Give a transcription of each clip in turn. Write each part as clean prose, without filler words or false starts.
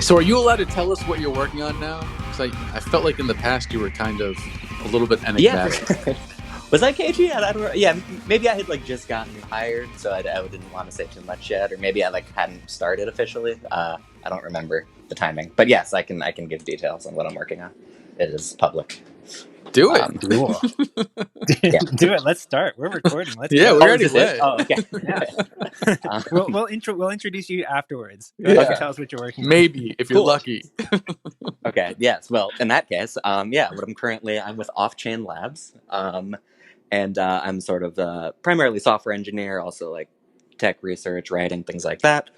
So are you allowed to tell us what you're working on now? Because I felt like in the past you were kind of a little bit enigmatic. Yeah. Was I KG? I don't know. Yeah, maybe I had like just gotten hired, so I didn't want to say too much yet, or maybe I like hadn't started officially. I don't remember the timing, but yes, I can give details on what I'm working on. It is public. Do it. Cool. Yeah. Do it. Let's start. We're recording. Let's Yeah, go. we already went. Oh, okay. Yeah. We'll introduce you afterwards. Go Yeah. ahead and tell us what you're working on. Maybe if you're Cool. lucky. Okay. Yes. Well, in that case, yeah. What I'm with Off Chain Labs, and I'm sort of primarily software engineer, also like tech research, writing, things like that.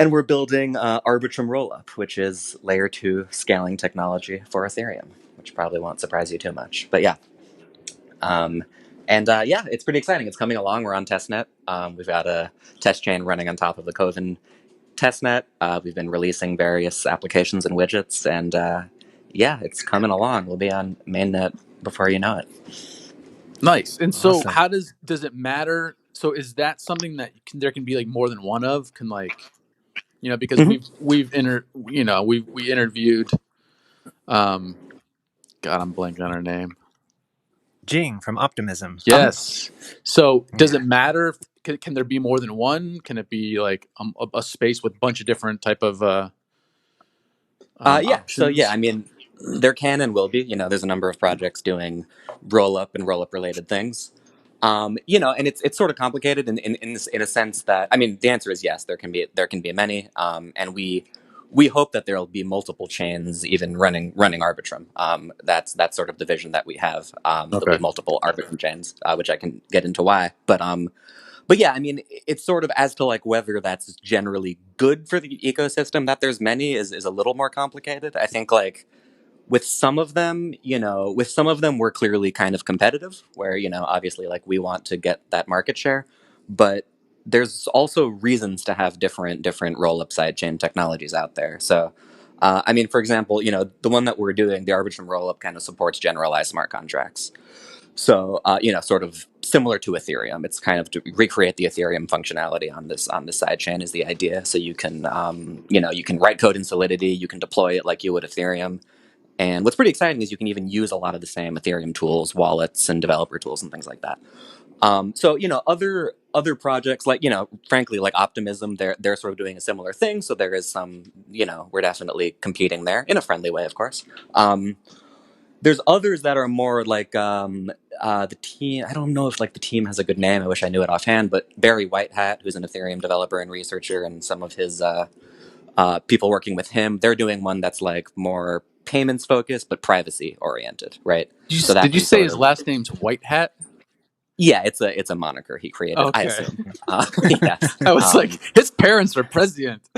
And we're building Arbitrum Rollup, which is layer 2 scaling technology for Ethereum, which probably won't surprise you too much. But yeah. Yeah, it's pretty exciting. It's coming along. We're on testnet. We've got a test chain running on top of the Kovan testnet. We've been releasing various applications and widgets, and yeah, it's coming along. We'll be on mainnet before you know it. Nice. And so Awesome. how does it matter? So is that something that there can be like more than one of? Can like, because we interviewed God, I'm blanking on her name. Jing from Optimism. Yes. So does it matter? Can there be more than one? Can it be like a space with a bunch of different type of yeah. options? So yeah, I mean, there can and will be. There's a number of projects doing Rollup and Rollup related things. And it's sort of complicated in a sense that, I mean, the answer is yes. There can be many, and we hope that there'll be multiple chains even running Arbitrum. That's sort of the vision that we have. There'll be multiple Arbitrum chains, which I can get into why. But yeah, I mean, it's sort of as to like whether that's generally good for the ecosystem that there's many is a little more complicated. I think like with some of them, we're clearly kind of competitive, where obviously like we want to get that market share, but there's also reasons to have different roll-up sidechain technologies out there. So, I mean, for example, the one that we're doing, the Arbitrum rollup, kind of supports generalized smart contracts. So, sort of similar to Ethereum, it's kind of to recreate the Ethereum functionality on this sidechain is the idea. So you can, you can write code in Solidity, you can deploy it like you would Ethereum. And what's pretty exciting is you can even use a lot of the same Ethereum tools, wallets, and developer tools and things like that. So other projects like frankly like Optimism, they're sort of doing a similar thing. So there is some we're definitely competing there in a friendly way, of course. There's others that are more like the team. I don't know if like the team has a good name. I wish I knew it offhand. But Barry Whitehat, who's an Ethereum developer and researcher, and some of his people working with him, they're doing one that's like more payments focused but privacy oriented, right? Did you say his last name's Whitehat? Yeah, it's a moniker he created. Okay. I assume. Yes. I was like, his parents are president.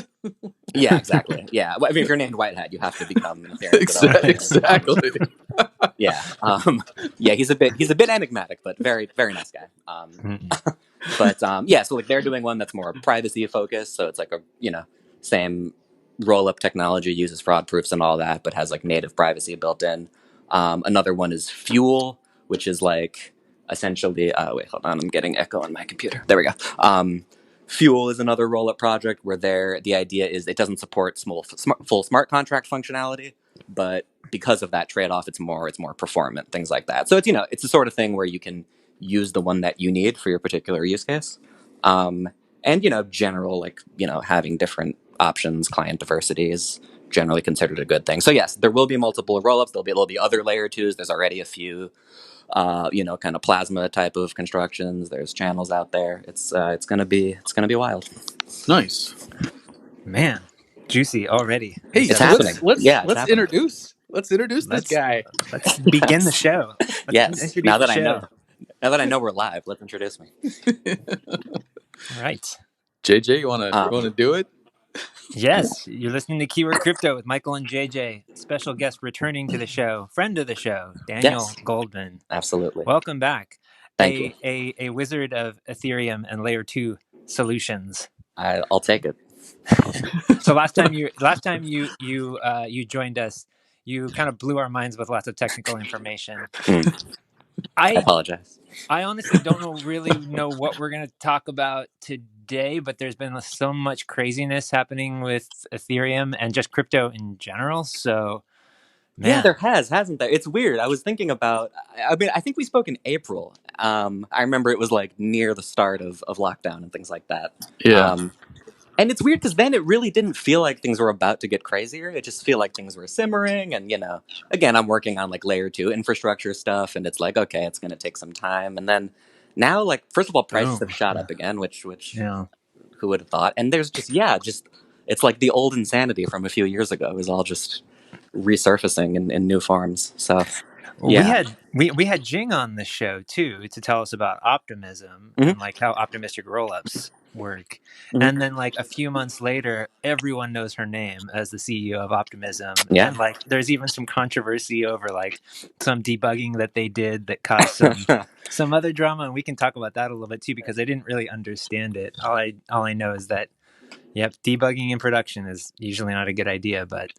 Yeah, exactly. Yeah, well, I mean, if you're named Whitehat, you have to become an Ethereum developer. Exactly. Yeah. Yeah, he's a bit enigmatic, but very very nice guy. But yeah, so like they're doing one that's more privacy focused. So it's like a same roll-up technology, uses fraud proofs and all that, but has like native privacy built in. Another one is Fuel, which is like essentially wait, hold on, I'm getting echo on my computer. There we go. Fuel is another roll-up project where the idea is it doesn't support full smart contract functionality, but because of that trade-off, it's more performant, things like that. So it's the sort of thing where you can use the one that you need for your particular use case. And general like having different options, client diversity is generally considered a good thing. So yes, there will be multiple rollups. There'll be other layer 2s. There's already a few kind of plasma type of constructions. There's channels out there. It's gonna be wild. Nice. Man, juicy already. Hey, it's happening. Let's introduce this guy. Let's begin the show. Yes. Now that I know we're live, let's introduce me. All right. JJ, you wanna do it? Yes, you're listening to Keyword Crypto with Michael and JJ. Special guest returning to the show, friend of the show, Daniel Goldman. Absolutely. Welcome back. Thank you. A wizard of Ethereum and layer 2 solutions. I'll take it. So last time you joined us, you kind of blew our minds with lots of technical information. I apologize. I honestly don't really know what we're going to talk about today. day, but there's been so much craziness happening with Ethereum and just crypto in general. So, Yeah, man, there hasn't there? It's weird. I was thinking about. I mean, I think we spoke in April. I remember it was like near the start of lockdown and things like that. Yeah. Um, and it's weird because then it really didn't feel like things were about to get crazier. It just feel like things were simmering. And again, I'm working on like layer 2 infrastructure stuff, and it's like, okay, it's going to take some time. And then now, like, first of all, prices boom. have shot up again, which Yeah. who would have thought? And there's just it's like the old insanity from a few years ago is all just resurfacing in new forms. So Well, we yeah. had we had Jing on the show too to tell us about optimism Mhm. and like how optimistic rollups work. Mhm. And then like a few months later, everyone knows her name as the CEO of Optimism. Yeah. And like there's even some controversy over like some debugging that they did that caused some other drama, and we can talk about that a little bit too because I didn't really understand it. All I know is that yep, debugging in production is usually not a good idea, but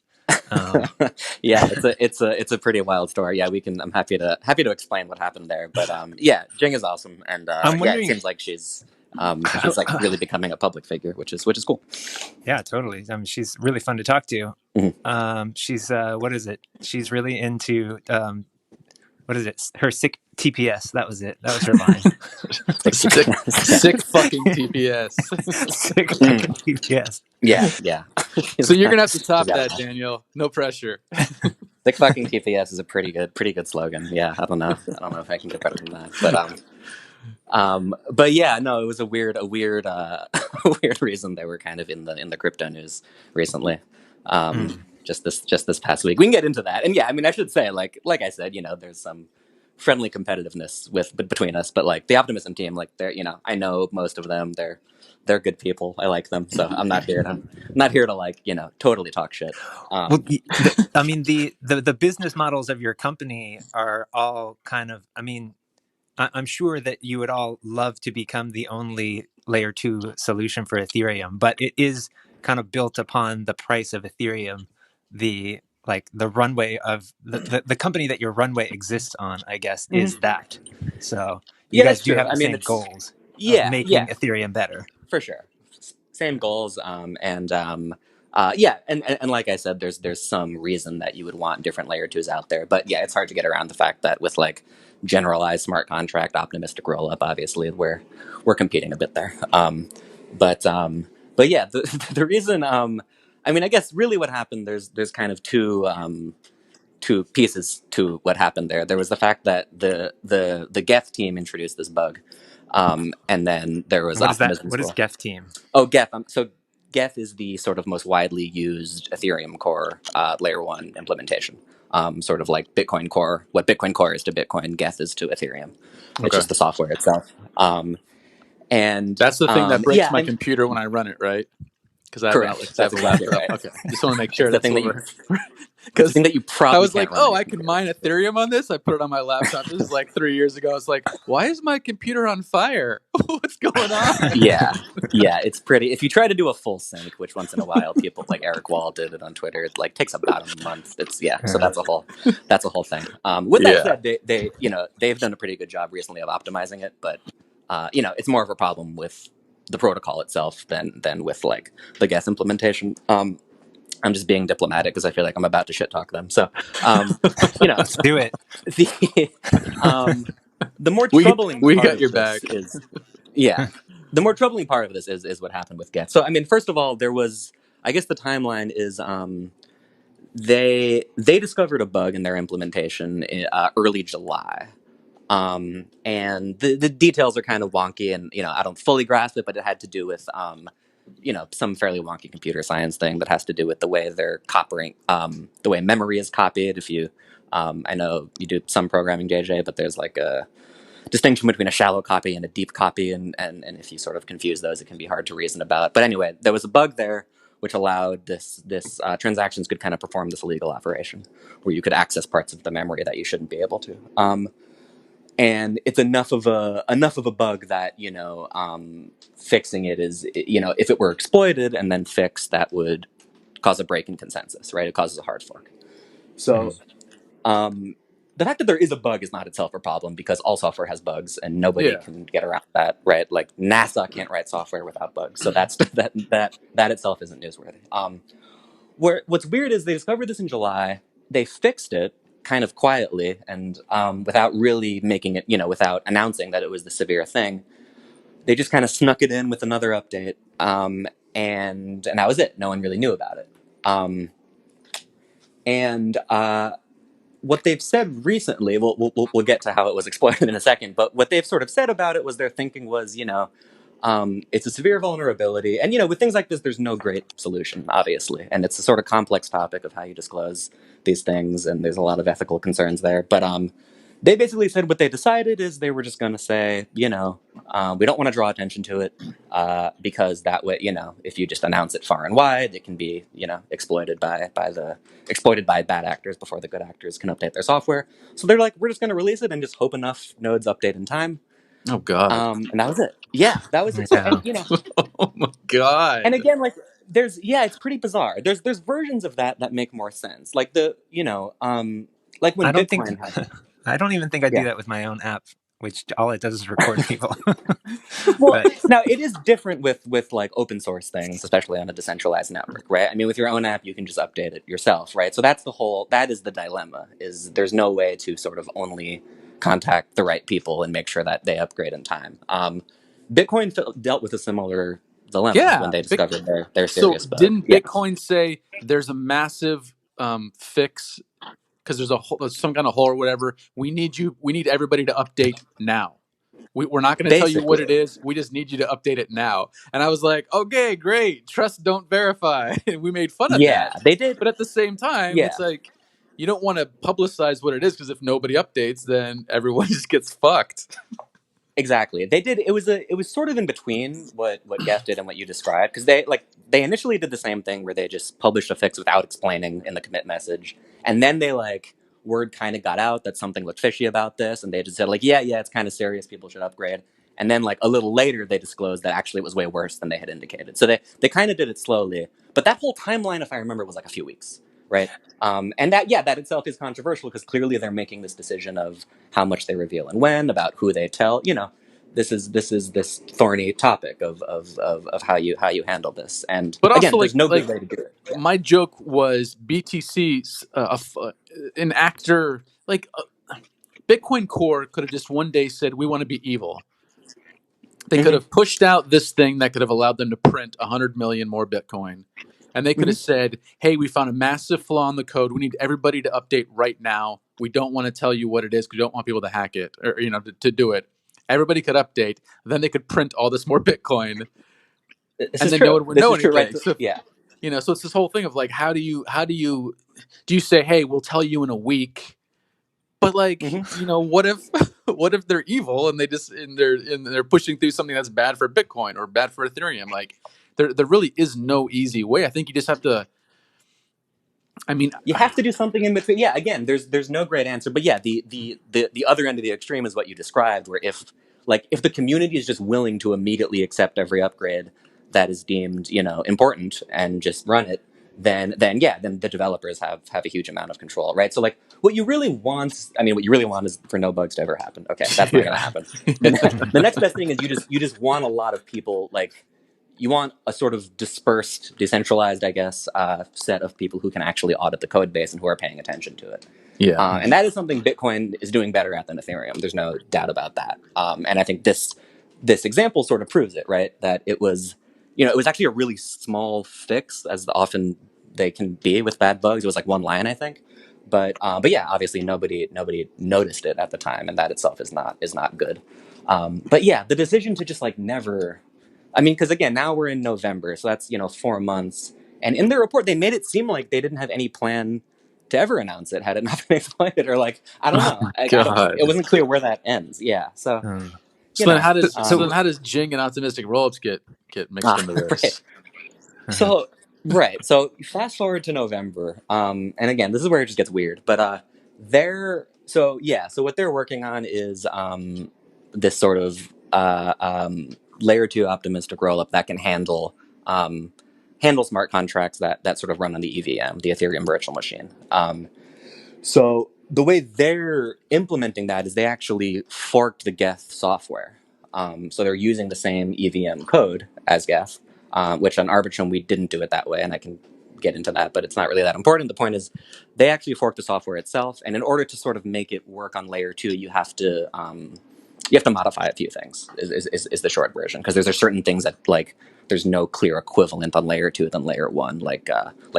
Yeah, it's a pretty wild story. Yeah, I'm happy to explain what happened there. But yeah, Jing is awesome, and I'm yeah, it wondering. seems like she's like really becoming a public figure, which is cool. Yeah, totally. I mean, she's really fun to talk to. Mhm. She's what is it? She's really into what is it? Her sick TPS. That was it. That was her line. Sick fucking TPS. Sick fucking TPS. Yeah. So you're gonna have to She's top got it that, all. Daniel. No pressure. Sick fucking TPS is a pretty good slogan. Yeah, I don't know if I can get better than that, but yeah, no, it was a weird a weird reason they were kind of in the crypto news recently. Just this past week, we can get into that. And yeah, I mean, I should say, like I said, there's some friendly competitiveness between us, but like the Optimism team, like they're, I know most of them. They're good people. I like them, so I'm not here to like totally talk shit. Well, I mean, the business models of your company are all kind of. I mean, I'm sure that you would all love to become the only layer 2 solution for Ethereum, but it is kind of built upon the price of Ethereum, the runway of the company that your runway exists on, I guess, is that. So you Yeah, guys that's do true. have I the mean, same it's goals of yeah, making Ethereum better. for sure. Same goals, yeah, and like I said, there's some reason that you would want different layer 2s out there, but yeah, it's hard to get around the fact that with like generalized smart contract optimistic rollup, obviously we're competing a bit there. But yeah, the reason, I mean, I guess really what happened, there's kind of two pieces to what happened there. There was the fact that the Geth team introduced this bug, and then there was What is that? Optimism's What is role. Geth team? Oh, Geth. So Geth is the sort of most widely used Ethereum Core layer 1 implementation. Sort of like Bitcoin Core. What Bitcoin Core is to Bitcoin, Geth is to Ethereum. It's Okay. just the software itself. And That's the thing that breaks yeah, my computer when I run it, right? Because I have correct. That's a exactly laptop. right. Okay, just want to make It's sure the that's thing what that you. we're. It's the thing Because that you I probably was can't like, run on oh, your I can computer. mine Ethereum on this. I put it on my laptop. This is like 3 years ago. I was like, why is my computer on fire? What's going on? Yeah, it's pretty. If you try to do a full sync, which once in a while people like Eric Wall did it on Twitter, it like takes about a month. So that's a whole thing. With that said, they they've done a pretty good job recently of optimizing it, but it's more of a problem with the protocol itself than with like the Geth implementation. I'm just being diplomatic because I feel like I'm about to shit talk them. So, Let's do it. The more we troubling part got of your this back. is, yeah, the more troubling part of this is what happened with Geth. So, I mean, first of all, there was, I guess the timeline is, they discovered a bug in their implementation in early July. And the details are kind of wonky, and I don't fully grasp it, but it had to do with some fairly wonky computer science thing that has to do with the way they're copying, the way memory is copied. If you, I know you do some programming, JJ, but there's like a distinction between a shallow copy and a deep copy, and if you sort of confuse those, it can be hard to reason about. But anyway, there was a bug there which allowed this transactions could kind of perform this illegal operation where you could access parts of the memory that you shouldn't be able to. And it's enough of a bug that fixing it is, if it were exploited and then fixed, that would cause a break in consensus, right? It causes a hard fork. So the fact that there is a bug is not itself a problem, because all software has bugs and nobody Yeah. can get around that, right? Like NASA can't write software without bugs, so that's that itself isn't newsworthy. What's weird is they discovered this in July. They fixed it kind of quietly and without really making it, without announcing that it was the severe thing. They just kind of snuck it in with another update, and that was it. No one really knew about it. And what they've said recently, we'll get to how it was exploited in a second, but what they've sort of said about it was their thinking was, it's a severe vulnerability. And, with things like this, there's no great solution, obviously. And it's a sort of complex topic of how you disclose these things, and there's a lot of ethical concerns there. But they basically said what they decided is they were just going to say, we don't want to draw attention to it because that way, if you just announce it far and wide, it can be, exploited by bad actors before the good actors can update their software. So they're like, we're just going to release it and just hope enough nodes update in time. Oh God. And that was it. Yeah, that was it. So, and Oh my God. and again, like it's pretty bizarre. There's versions of that make more sense. Like like when Bitcoin had. I don't even think I do Yeah. that with my own app, which all it does is record people. Well, now it is different with like open source things, especially on a decentralized network, right? I mean, with your own app, you can just update it yourself, right? So that is the dilemma, is there's no way to sort of only contact the right people and make sure that they upgrade in time. Bitcoin dealt with a similar dilemma when they discovered their serious bug. Didn't Bitcoin say there's a massive fix because there's some kind of hole or whatever? We need everybody to update now. We're not going to tell you what it is. We just need you to update it now. And I was like, okay, great. Trust, don't verify. We made fun of that. Yeah, they did. But at the same time, it's like, you don't want to publicize what it is, because if nobody updates, then everyone just gets fucked. Exactly. They did. It was sort of in between what Geff did and what you described, because they initially did the same thing where they just published a fix without explaining in the commit message, and then they word kind of got out that something looked fishy about this, and they just said yeah, it's kind of serious, people should upgrade. And then a little later they disclosed that actually it was way worse than they had indicated. So they kind of did it slowly, but that whole timeline, if I remember, was like a few weeks, right? And that itself is controversial, because clearly they're making this decision of how much they reveal and when, about who they tell. This is this thorny topic of how you handle this. And but again, also, there's no good way to do it. Yeah. My joke was BTC, an actor Bitcoin Core could have just one day said, we want to be evil. They could have pushed out this thing that could have allowed them to print 100 million more Bitcoin. And they could have said, hey, we found a massive flaw in the code. We need everybody to update right now. We don't want to tell you what it is, because we don't want people to hack it or, to do it. Everybody could update. Then they could print all this more Bitcoin. And then no one would know anything. Right? So, yeah. So it's this whole thing of how do you say, hey, we'll tell you in a week? But what if they're evil and they're pushing through something that's bad for Bitcoin or bad for Ethereum? There really is no easy way. I think you just have to. You have to do something in between. Yeah, again, there's no great answer, but yeah, the other end of the extreme is what you described, where if the community is just willing to immediately accept every upgrade that is deemed important and just run it, then the developers have a huge amount of control, right? So what you really want is for no bugs to ever happen. Okay, that's not going to happen. The next best thing is you just want a lot of people, you want a sort of dispersed, decentralized, I guess, set of people who can actually audit the code base and who are paying attention to it. Yeah. And that is something Bitcoin is doing better at than Ethereum. There's no doubt about that. And I think this example sort of proves it, right? That it was actually a really small fix, as often they can be with bad bugs. It was one line, I think. But yeah, obviously nobody noticed it at the time, and that itself is not good. But yeah, the decision to just never. Because again, now we're in November, so that's 4 months. And in their report, they made it seem like they didn't have any plan to ever announce it had it not been exploited, or I don't know. It wasn't clear where that ends. Yeah, so. Then how does Jing and optimistic rollups get mixed into this? Right. So so fast forward to November, and again, this is where it just gets weird. But so what they're working on is this sort of layer 2 optimistic rollup that can handle smart contracts that sort of run on the EVM, the Ethereum virtual machine. So the way they're implementing that is they actually forked the Geth software. So they're using the same EVM code as Geth, which on Arbitrum we didn't do it that way, and I can get into that, but it's not really that important. The point is they actually forked the software itself, and in order to sort of make it work on layer 2, you have to modify a few things is the short version, because there's certain things that like there's no clear equivalent on layer 2 than layer 1, like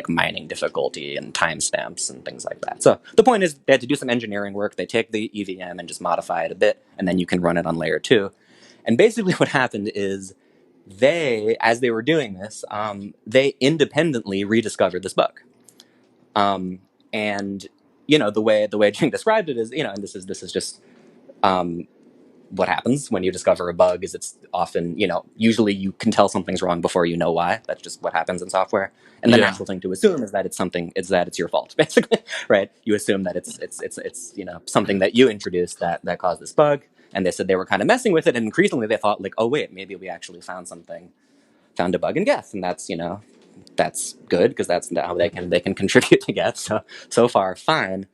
mining difficulty and timestamps and things like that. So the point is they had to do some engineering work. They take the EVM and just modify it a bit, and then you can run it on layer 2. And basically what happened is they, as they were doing this, they independently rediscovered this bug. And the way Jing described it is, and this is just what happens when you discover a bug is it's often, usually you can tell something's wrong before you know why. That's just what happens in software. And the natural thing to assume is that it's your fault, basically, right? You assume that it's something that you introduced that caused this bug. And they said they were kind of messing with it, and increasingly they thought like, oh wait, maybe we actually found a bug in Geth, and that's good because that's how they can contribute to Geth. So far, fine.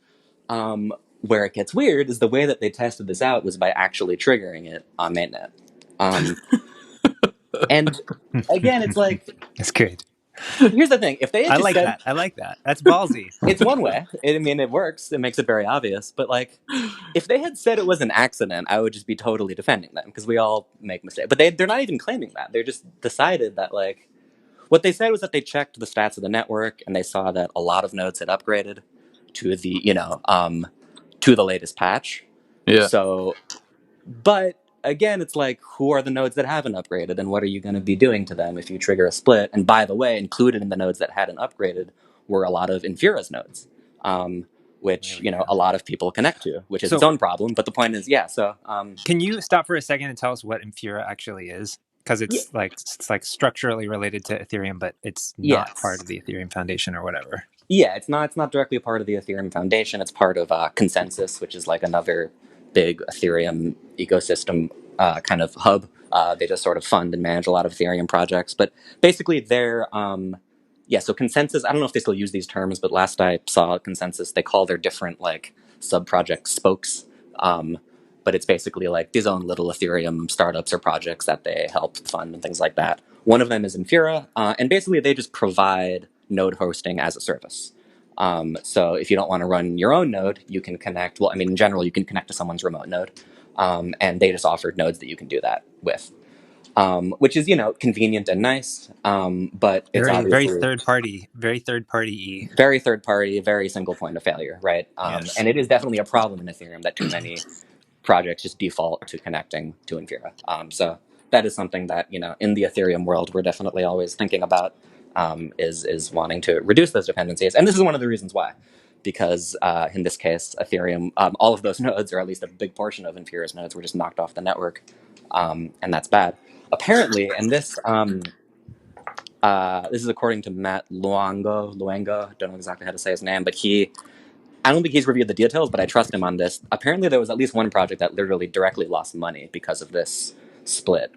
Where it gets weird is the way that they tested this out was by actually triggering it on mainnet. And again, it's like, That's good. here's the thing: if they had I just like said that. I like that. That's ballsy. it's one way, it works. It makes it very obvious. But like, if they had said it was an accident, I would just be totally defending them because we all make mistakes. But they're not even claiming that. They're just decided that like. What they said was that they checked the stats of the network and they saw that a lot of nodes had upgraded to the to the latest patch. Yeah. So, but again, it's like, who are the nodes that haven't upgraded, and what are you going to be doing to them if you trigger a split? And by the way, included in the nodes that hadn't upgraded were a lot of Infura's nodes, which a lot of people connect to, which is its own problem. But the point is, So, can you stop for a second and tell us what Infura actually is? Because it's like structurally related to Ethereum, but it's not part of the Ethereum Foundation or whatever. Yeah, it's not directly a part of the Ethereum Foundation. It's part of Consensus, which is like another big Ethereum ecosystem kind of hub. They just sort of fund and manage a lot of Ethereum projects. But basically, they're so Consensus. I don't know if they still use these terms, but last I saw Consensus, they call their different like sub project spokes. But it's basically like these own little Ethereum startups or projects that they help fund and things like that. One of them is Infura, and basically they just provide node hosting as a service. So if you don't want to run your own node, you can connect. Well, I mean, in general, you can connect to someone's remote node, and they just offered nodes that you can do that with, which is convenient and nice. But it's very obviously third party, very third party, very third party, very single point of failure, right? Yes. And it is definitely a problem in Ethereum that too many projects just default to connecting to Infura. So that is something that in the Ethereum world we're definitely always thinking about, is wanting to reduce those dependencies, and this is one of the reasons why, because in this case Ethereum, all of those nodes, or at least a big portion of Infura's nodes, were just knocked off the network, and that's bad. Apparently, and this is according to Matt Luango. Don't know exactly how to say his name, but I don't think he's reviewed the details, but I trust him on this. Apparently, there was at least one project that literally directly lost money because of this split.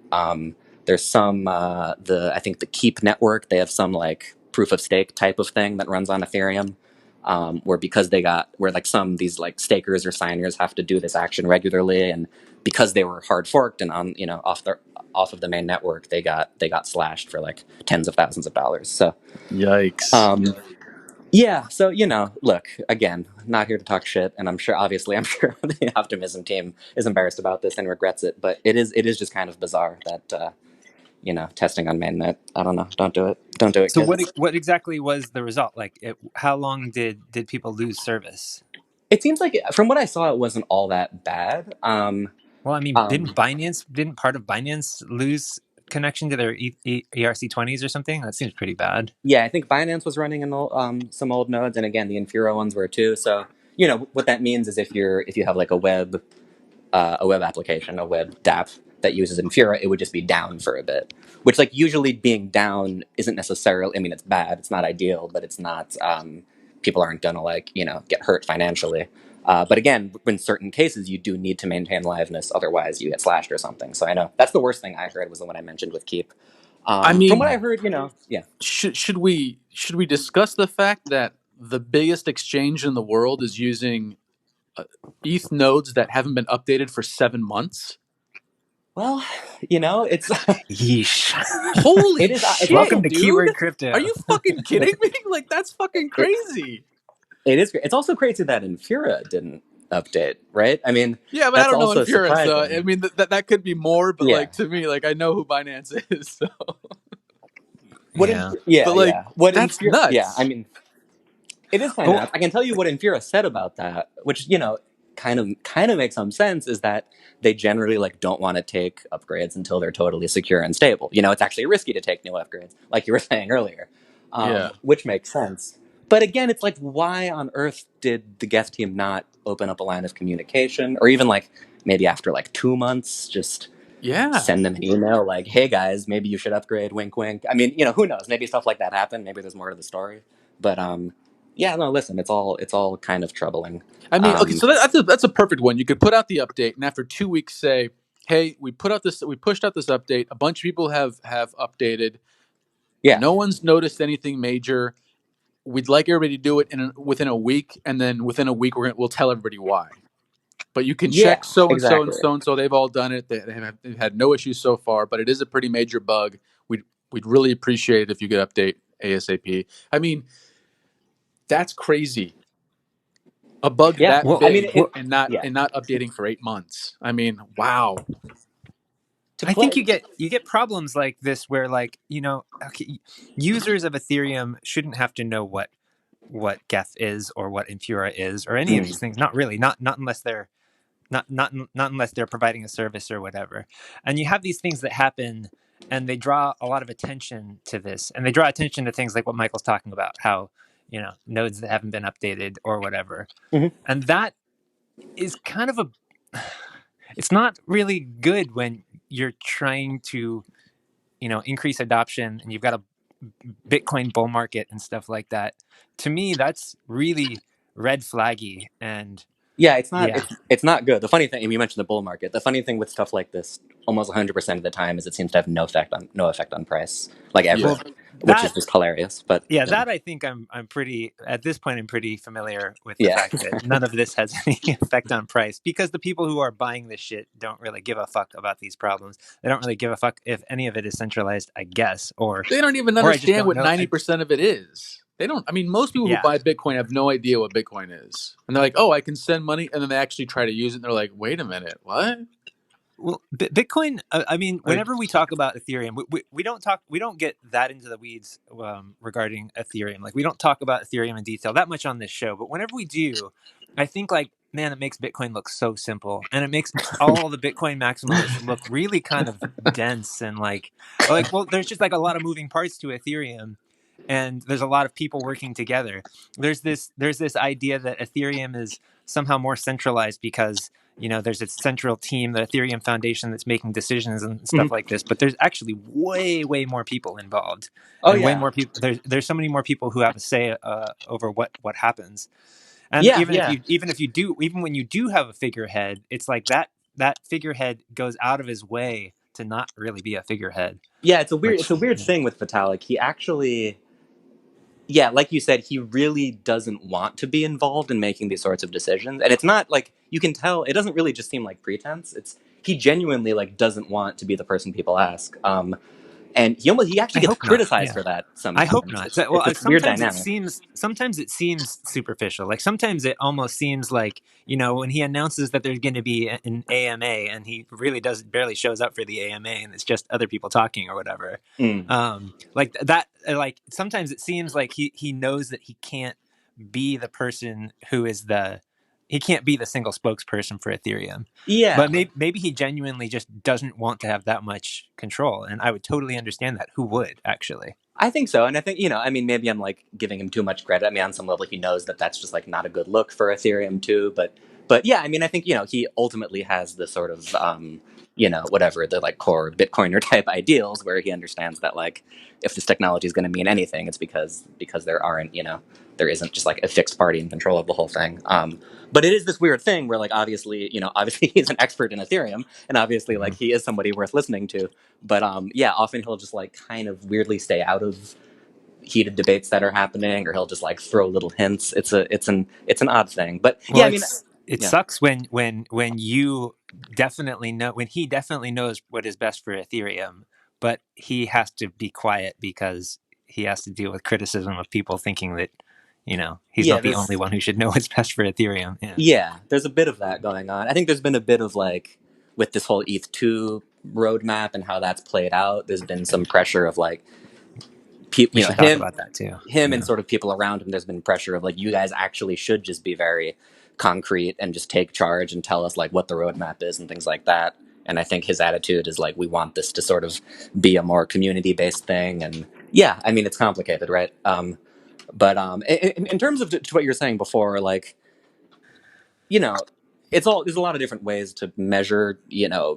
There's some, I think the Keep network, they have some like proof of stake type of thing that runs on Ethereum, where these like stakers or signers have to do this action regularly, and because they were hard forked and on off of the main network, they got slashed for like tens of thousands of dollars. So, yikes. Yeah, so look, again, not here to talk shit, and I'm sure the Optimism team is embarrassed about this and regrets it, but it is just kind of bizarre that testing on mainnet. I don't know. Don't do it. Don't do it, So kids. what exactly was the result? Like, how long did people lose service? It seems like from what I saw, it wasn't all that bad. Well, I mean, didn't part of Binance lose connection to their ERC20s or something? That seems pretty bad. Yeah, I think Binance was running in some old nodes, and again, the Infura ones were too. So what that means is if you have like a web application, a web dApp that uses Infura, it would just be down for a bit. Which, like, usually being down isn't necessarily, I mean, it's bad, it's not ideal, but it's not, people aren't gonna, like, get hurt financially. But again, in certain cases, you do need to maintain liveness, otherwise you get slashed or something. So I know that's the worst thing I heard was the one I mentioned with Keep. I mean, from what I heard, yeah. Should we discuss the fact that the biggest exchange in the world is using ETH nodes that haven't been updated for 7 months. Well, it's Yeesh. Holy it's shit, Welcome to dude! Keyword Crypto. Are you fucking kidding me? Like, that's fucking it, crazy. it is. It's also crazy that Infura didn't update, right? I mean, Yeah, but I that's don't know also Infura, so surprising. I mean that could be more. But Yeah. like to me, like I know who Binance is, so. Yeah. But like What that's Infura? Yeah, I nuts. mean, it is kind of Oh, nuts. I can tell you what Infura said about that, which kind of makes some sense. Is that they generally like don't want to take upgrades until they're totally secure and stable. It's actually risky to take new upgrades, like you were saying earlier, Yeah. which makes sense. But again, it's like, why on earth did the Geth team not open up a line of communication, or even like maybe after like 2 months, just Yeah. send them an email like, "Hey guys, maybe you should upgrade." Wink, wink. I mean, who knows? Maybe stuff like that happened. Maybe there's more to the story. But yeah, no. Listen, it's all kind of troubling. I mean, okay, Um, so that's a perfect one. You could put out the update, and after 2 weeks, say, "Hey, we pushed out this update. A bunch of people have updated. yeah, No one's noticed anything major. We'd like everybody to do it within a week, and then within a week, we'll tell everybody why. But you can yeah, check so and so and exactly. so and so. They've all done it. They've had no issues so far. But it is a pretty major bug. We'd really appreciate it if you could update ASAP. I mean, that's crazy. A bug Yeah, that well, I mean, big well, yeah. and not updating for 8 months. I mean, wow. To I think play, you get problems like this where like, okay, users of Ethereum shouldn't have to know what Geth is or what Infura is or any of these mm, things. Not really. Not unless they're not unless they're providing a service or whatever. And you have these things that happen and they draw a lot of attention to this. And they draw attention to things like what Michael's talking about, how, nodes that haven't been updated or whatever. mhm. And that is kind of it's not really good when you're trying to, increase adoption and you've got a Bitcoin bull market and stuff like that. To me, that's really red flaggy. And Yeah, it's not yeah, it's not good. The funny thing, and you mentioned the bull market. The funny thing with stuff like this, almost 100% of the time, is it seems to have no effect on price, like Yeah. ever, well, which is that just hilarious. But yeah, that I think I'm pretty at this point. I'm pretty familiar with the yeah, fact that none of this has any effect on price because the people who are buying this shit don't really give a fuck about these problems. They don't really give a fuck if any of it is centralized, I guess, They don't even or I just understand don't what know. 90% of it is. They don't. I mean, most people who Yeah. buy Bitcoin have no idea what Bitcoin is, and they're like, "Oh, I can send money," and then they actually try to use it, and they're like, "Wait a minute, what?" Well, Bitcoin. I mean, Like, whenever we talk about Ethereum, we don't get that into the weeds regarding Ethereum. Like, we don't talk about Ethereum in detail that much on this show. But whenever we do, I think like, man, it makes Bitcoin look so simple, and it makes all the Bitcoin maximalists look really kind of dense and like, well, there's just like a lot of moving parts to Ethereum, and there's a lot of people working together. There's this idea that Ethereum is somehow more centralized because there's a central team, the Ethereum Foundation, that's making decisions and Mhm. stuff like this. But there's actually way more people involved, Oh and way yeah, more people. There's so many more people who have a say over what happens. And yeah, yeah. even when you do have a figurehead, it's like that figurehead goes out of his way to not really be a figurehead. Yeah, it's a weird Yeah. thing with Vitalik. He actually, yeah, like you said, he really doesn't want to be involved in making these sorts of decisions. And it's not like, you can tell, it doesn't really just seem like pretense. It's he genuinely like doesn't want to be the person people ask. And he I actually gets hope not. criticized Yeah. for that I hope sometimes. not. It's, it's this weird dynamic. Sometimes it seems superficial. Like sometimes it almost seems like, when he announces that there's going to be an AMA and he really does barely shows up for the AMA and it's just other people talking or whatever. Mm. Like that, like sometimes it seems like he knows that he can't be the person who is he can't be the single spokesperson for Ethereum. Yeah, But maybe he genuinely just doesn't want to have that much control. And I would totally understand that. Who would actually? I think so, and I think I mean, maybe I'm like giving him too much credit. I mean, on some level, he knows that that's just like not a good look for Ethereum too. But yeah, I mean, I think he ultimately has the sort of whatever the like core Bitcoiner type ideals, where he understands that like if this technology is going to mean anything, it's because there isn't just like a fixed party in control of the whole thing. But it is this weird thing where like obviously he's an expert in Ethereum, and obviously like Mhm. he is somebody worth listening to. But yeah, often he'll just like kind of weirdly stay out of heated debates that are happening, or he'll just like throw little hints. It's an odd thing. But Well, yeah, I mean, It Yeah. sucks when you definitely know, when he definitely knows what is best for Ethereum, but he has to be quiet because he has to deal with criticism of people thinking that, he's Yeah, not the only one who should know what's best for Ethereum. yeah, there's a bit of that going on. I think there's been a bit of like with this whole ETH2 roadmap and how that's played out. There's been some pressure of like people, We you know, should talk about that too. him and sort of people around him. There's been pressure of like, you guys actually should just be very concrete and just take charge and tell us like what the roadmap is and things like that. And I think his attitude is like, we want this to sort of be a more community based thing. And yeah, I mean, it's complicated, right? But in terms of to what you were saying before, like, you know, there's a lot of different ways to measure,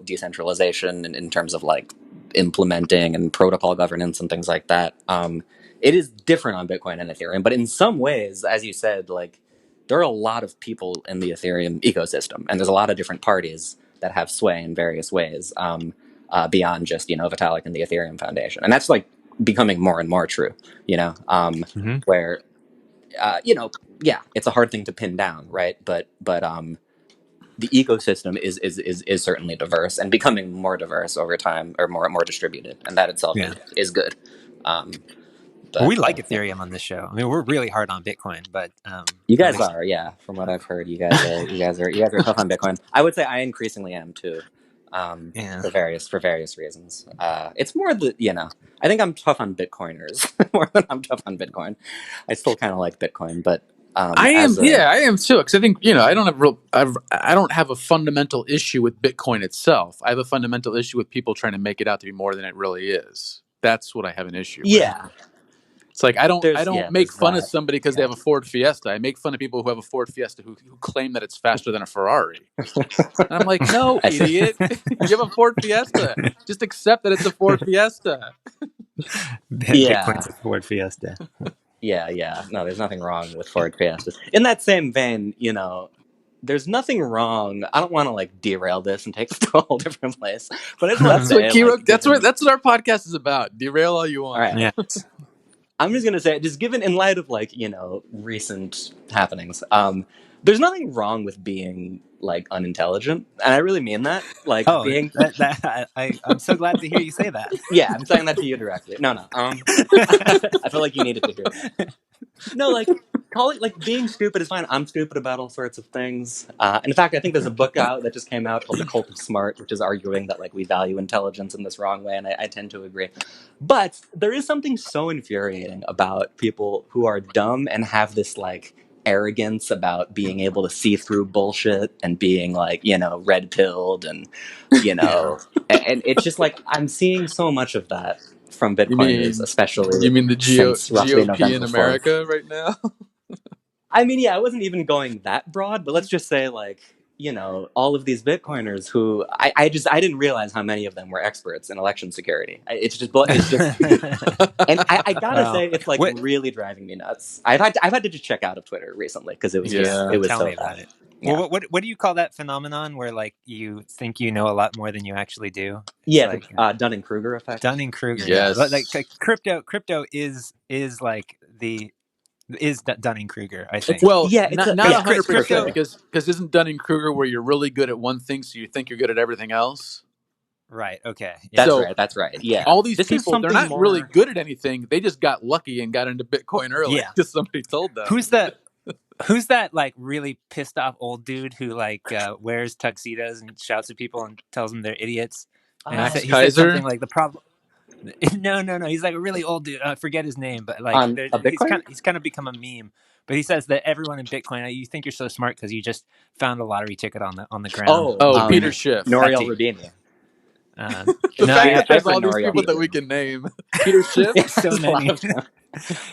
decentralization in terms of like implementing and protocol governance and things like that. It is different on Bitcoin and Ethereum, but in some ways, as you said, like there are a lot of people in the Ethereum ecosystem, and there's a lot of different parties that have sway in various ways, beyond just Vitalik and the Ethereum Foundation, and that's like becoming more and more true. Where yeah, it's a hard thing to pin down, right? But the ecosystem is certainly diverse and becoming more diverse over time, or more distributed, and that itself is good. But we like Ethereum on this show. I mean, we're really hard on Bitcoin, but you guys are, yeah. From what I've heard, you guys are tough on Bitcoin. I would say I increasingly am too, for various reasons. It's more I think I'm tough on Bitcoiners more than I'm tough on Bitcoin. I still kind of like Bitcoin, but I am too, because I think I don't have a fundamental issue with Bitcoin itself. I have a fundamental issue with people trying to make it out to be more than it really is. That's what I have an issue with. Yeah. It's like I don't make fun of somebody because they have a Ford Fiesta. I make fun of people who have a Ford Fiesta who claim that it's faster than a Ferrari. And I'm like, no, idiot. You have a Ford Fiesta. Just accept that it's a Ford Fiesta. Bitcoin's a Ford Fiesta. Yeah. No, there's nothing wrong with Ford Fiestas. In that same vein, there's nothing wrong. I don't want to like derail this and take us to a whole different place, but I just want to say, that's what our podcast is about. Derail all you want. All right. Yeah. I'm just gonna say, just given in light of like recent happenings, there's nothing wrong with being like unintelligent, and I really mean that. Like being, I'm so glad to hear you say that. Yeah, I'm saying that to you directly. No. I feel like you needed to hear that. No, like call it like being stupid is fine. I'm stupid about all sorts of things. In fact, I think there's a book out that just came out called The Cult of Smart, which is arguing that like we value intelligence in this wrong way, and I tend to agree. But there is something so infuriating about people who are dumb and have this like arrogance about being able to see through bullshit and being like red pilled and and it's just like I'm seeing so much of that from Bitcoiners, especially. You mean the GOP in America right now? I mean, yeah, I wasn't even going that broad, but let's just say like, all of these Bitcoiners who I didn't realize how many of them were experts in election security. It's just and I gotta say, it's like really driving me nuts. I've had to just check out of Twitter recently because it was tell me about it. Yeah. Well, what do you call that phenomenon where like you think you know a lot more than you actually do? It's like Dunning-Kruger effect. Dunning-Kruger. Yes. Yeah. Like crypto is like is Dunning-Kruger, I think. Well, not 100% because isn't Dunning-Kruger where you're really good at one thing, so you think you're good at everything else? Right. Okay. Yeah. That's right. Yeah. All these people, they're not really good at anything. They just got lucky and got into Bitcoin early because somebody told them. Who's that like really pissed off old dude who like wears tuxedos and shouts at people and tells them they're idiots? And he said something like the problem. No. He's like a really old dude. I forget his name, but like he's kind of become a meme. But he says that everyone in Bitcoin, you think you're so smart because you just found a lottery ticket on the ground. Peter Schiff, Nouriel Rubini. The fact that there's all these people that we can name. Peter Schiff, so many.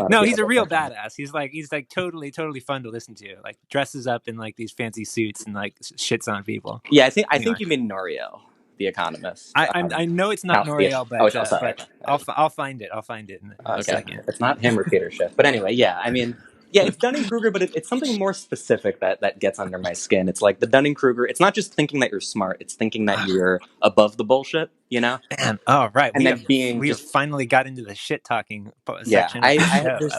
No, he's a real badass. He's like totally fun to listen to. Like dresses up in like these fancy suits and like shits on people. Yeah, I think you mean Nouriel, the economist. I know it's not Nouriel, but I'll find it. I'll find it in a second. It's not him or Peter Schiff, but anyway, yeah. I mean, yeah, it's Dunning-Kruger, but it's something more specific that gets under my skin. It's like the Dunning-Kruger. It's not just thinking that you're smart. It's thinking that you're above the bullshit. Man, oh right. And we have finally got into the shit talking section. I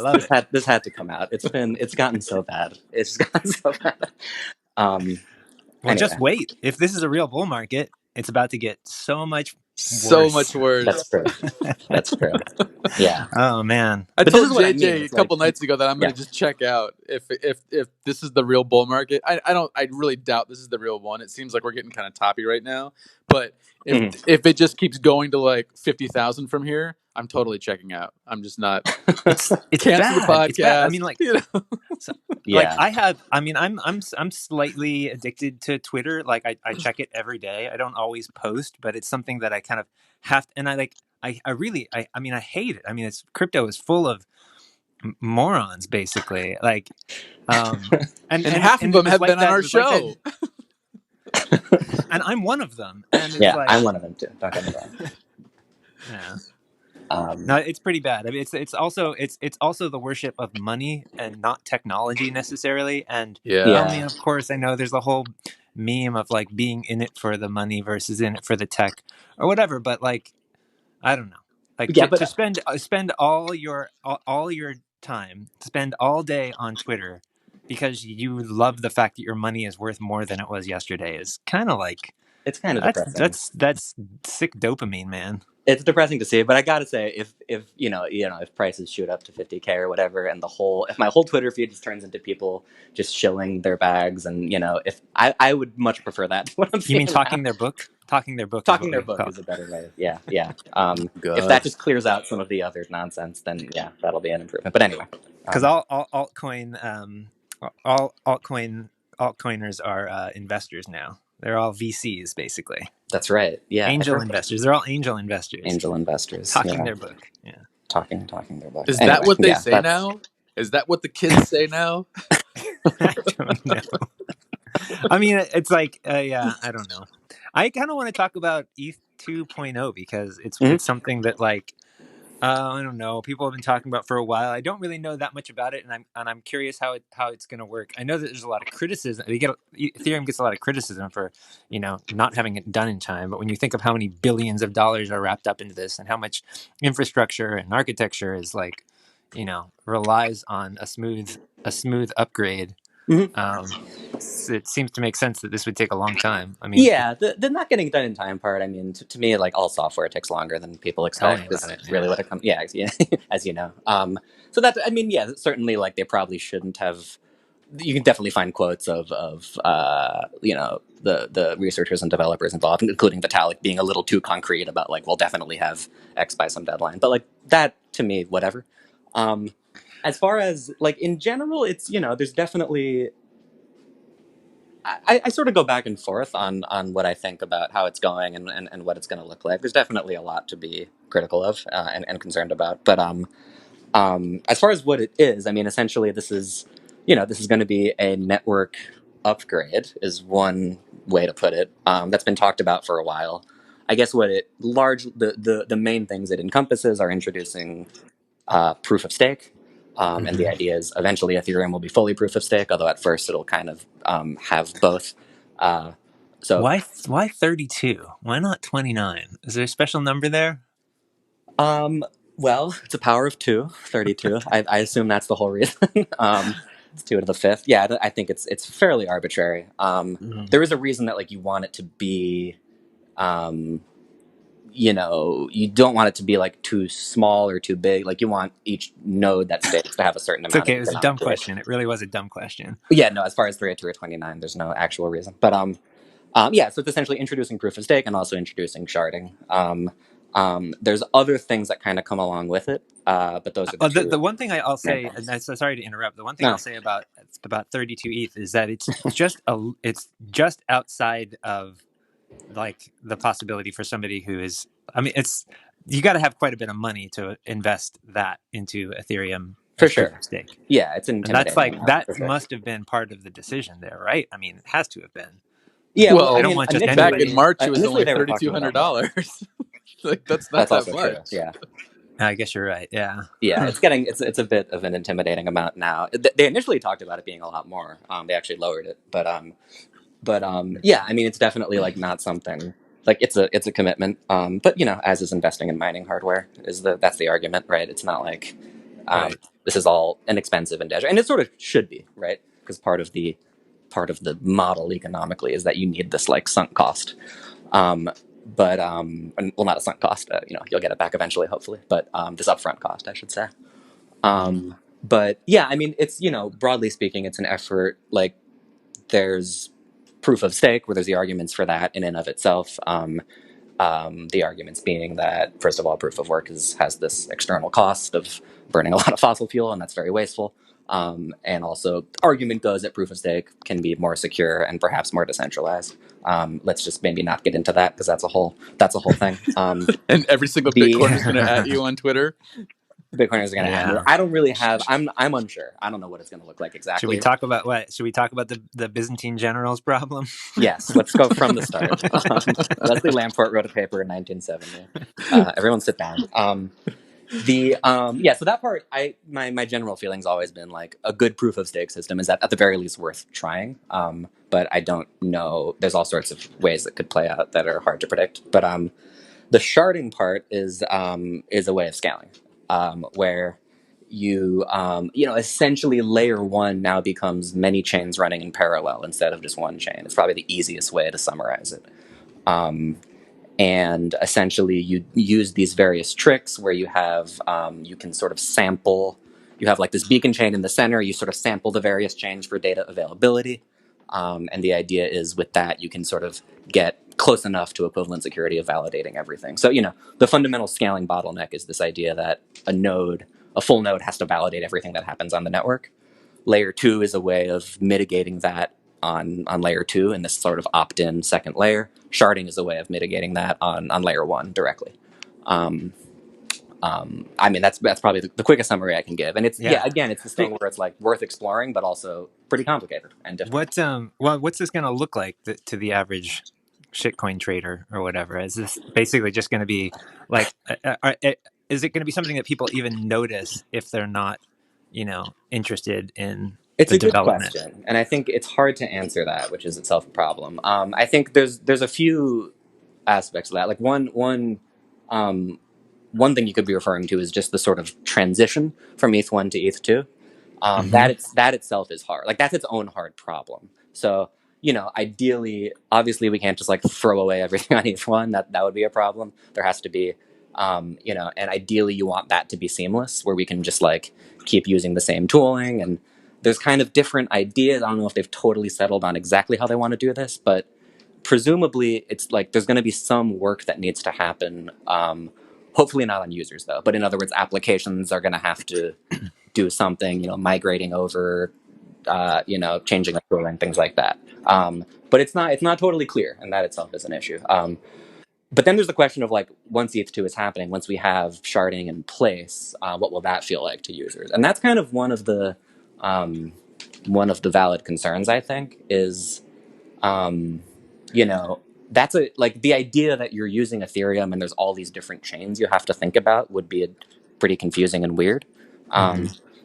love it. This had to come out. It's gotten so bad. It's gotten so bad. Well, just Anyway, wait. If this is a real bull market, it's about to get so much So worse. much worse. that's true. That's true. Yeah. Oh man. I But this told is what I mean. JJ a It's like, couple nights ago that I'm yeah. going to just check out if this is the real bull market. I really doubt this is the real one. It seems like we're getting kind of toppy right now. But if it just keeps going to like 50,000 from here, I'm totally checking out. I'm just not It's cancel the bad. It's bad. I podcast. mean, like, You know? so, like Yeah. I have. I mean, I'm slightly addicted to Twitter. Like, I check it every day. I don't always post, but it's something that I kind of have. And I like. I really. I mean, I hate it. I mean, it's crypto is full of morons, basically. Like, And half of them it was have like been on that. our It was like that. show. And I'm one of them. And it's Yeah, like, I'm one of them too. Don't get me wrong. yeah. Um, No, it's pretty bad. I mean, it's also the worship of money and not technology necessarily. And Yeah. I mean, of course, I know there's a whole meme of like being in it for the money versus in it for the tech or whatever. But like, I don't know, like yeah, to but spend all your time, spend all day on Twitter because you love the fact that your money is worth more than it was yesterday is kind of like it's kind of depressing. that's sick dopamine, man. It's depressing to see, but I gotta say, if if prices shoot up to 50K or whatever, and if my whole Twitter feed just turns into people just shilling their bags, and if I would much prefer that to what I'm You mean seeing now. talking their book? Talking their book is what Talking their we book call is it. a better way. Yeah, yeah. If God. that just clears out some of the other nonsense, then yeah, that'll be an improvement. But anyway, Because all altcoin all altcoiners are investors now. They're all VCs basically. that's right. Yeah, Angel investors. They're all angel investors. angel investors. Talking Yeah, their book. Yeah. talking their book. Is that Anyway, what they yeah, say that's now? Is that what the kids say now? I don't know. I mean, it's like, yeah, I don't know. I kind of want to talk about ETH 2.0 because Mhm. it's something that like I don't know. People have been talking about for a while. I don't really know that much about it, and I'm curious how it's going to work. I know that there's a lot of criticism. Ethereum gets a lot of criticism for not having it done in time. But when you think of how many billions of dollars are wrapped up into this, and how much infrastructure and architecture is like, relies on a smooth upgrade, Mhm. it seems to make sense that this would take a long time. I mean, Yeah, the not getting done in time part. I mean, to me, like all software takes longer than people tell me expect. about Is it. really Yeah. what it comes. Yeah, yeah, as you know. So that I mean, yeah, certainly, like they probably shouldn't have. You can definitely find quotes of the researchers and developers involved, including Vitalik, being a little too concrete about like we'll definitely have X by some deadline. But like that to me, whatever. Um, as far as like in general, it's there's definitely I sort of go back and forth on what I think about how it's going and what it's going to look like. There's definitely a lot to be critical of and concerned about. But as far as what it is, I mean, essentially, this is going to be a network upgrade, is one way to put it. That's been talked about for a while. I guess what the main things it encompasses are introducing proof of stake. And the idea is eventually Ethereum will be fully proof of stake, although at first it'll kind of have both. So Why 32? Why not 29? Is there a special number there? well, it's a power of 2, 32. I assume that's the whole reason. It's 2 to the 5th. Yeah, I think it's fairly arbitrary. There is a reason that like you want it to be you don't want it to be like too small or too big. Like you want each node that stakes to have a certain It's amount okay. of It was a economic dumb weight. question. It really was a dumb question. Yeah, no, as far as 32 or 29, there's no actual reason. But yeah, so it's essentially introducing proof of stake and also introducing sharding. There's other things that kind of come along with it, but those are the two The one thing I'll main say, and things. so sorry to interrupt. The one thing I'll No, say about 32 ETH is that it's just outside of like the possibility for somebody who is. I mean, you got to have quite a bit of money to invest that into Ethereum for as proof sure. of stake. Yeah, it's an And that's intimidating like, amount, that for sure. must have been part of the decision there, right? I mean, it has to have been. Yeah, Like, well, I I Well, don't mean, want just initially, back in anybody. March it was initially only they were thirty two talking hundred about more. dollars. Like that's not That's that also much. true. Yeah. I guess you're right. Yeah. Yeah, it's a bit of an intimidating amount now. They initially talked about it being a lot more. They actually lowered it, but yeah, I mean, it's definitely like not something like it's a commitment. But as is investing in mining hardware, that's the argument, right? It's not like Right. this is all an expensive endeavor, and it sort of should be, right? Because part of the part of the model economically is that you need this like sunk cost. Well, not a sunk cost, you'll get it back eventually, hopefully, but this upfront cost, I should say. But yeah, I mean, it's, broadly speaking, it's an effort. Like, there's proof of stake where there's the arguments for that in and of itself. The arguments being that, first of all, proof of work has this external cost of burning a lot of fossil fuel, and that's very wasteful. And also, argument goes that proof of stake can be more secure and perhaps more decentralized. Let's just maybe not get into that because that's a whole thing. And every single Bitcoiner is going to at you on Twitter. Bitcoiners are going to hammer. I don't really have. I'm unsure. I don't know what it's going to look like exactly. Should we talk about what? Should we talk about the Byzantine generals problem? Yes, let's go from the start. Leslie Lamport wrote a paper in 1970. Everyone sit down. So that part, my general feeling's always been like a good proof of stake system is at the very least worth trying. But I don't know. There's all sorts of ways that could play out that are hard to predict. But the sharding part is a way of scaling, where you essentially layer one now becomes many chains running in parallel instead of just one chain. It's probably the easiest way to summarize it. And essentially you use these various tricks where you have, you can sort of sample, you have like this beacon chain in the center, you sort of sample the various chains for data availability. And the idea is with that, you can sort of get close enough to equivalent security of validating everything. So, the fundamental scaling bottleneck is this idea that a full node has to validate everything that happens on the network. Layer 2 is a way of mitigating that on layer 2 in this sort of opt-in second layer. Sharding is a way of mitigating that on layer 1 directly. I mean, that's probably the quickest summary I can give. And it's, again, it's this thing where it's like worth exploring, but also pretty complicated and different. What's this going to look like to the average shitcoin trader or whatever? Is this basically just going to be like, is it going to be something that people even notice if they're not, interested in it's the a good development? question, and I think it's hard to answer that, which is itself a problem. I think there's a few aspects of that. Like one thing you could be referring to is just the sort of transition from ETH1 to ETH2. That itself is hard. Like, that's its own hard problem. So, ideally, obviously, we can't just like throw away everything on ETH1. That would be a problem. There has to be, and ideally, you want that to be seamless, where we can just like keep using the same tooling. And there's kind of different ideas. I don't know if they've totally settled on exactly how they want to do this, but presumably, it's like there's going to be some work that needs to happen. Hopefully not on users, though. But in other words, applications are going to have to do something, migrating over, changing the tooling, things like that. But it's not totally clear, and that itself is an issue. But then there's the question of like, once ETH2 is happening, once we have sharding in place, what will that feel like to users? And that's kind of one of the valid concerns, I think, is, that's the idea that you're using Ethereum and there's all these different chains you have to think about would be pretty confusing and weird.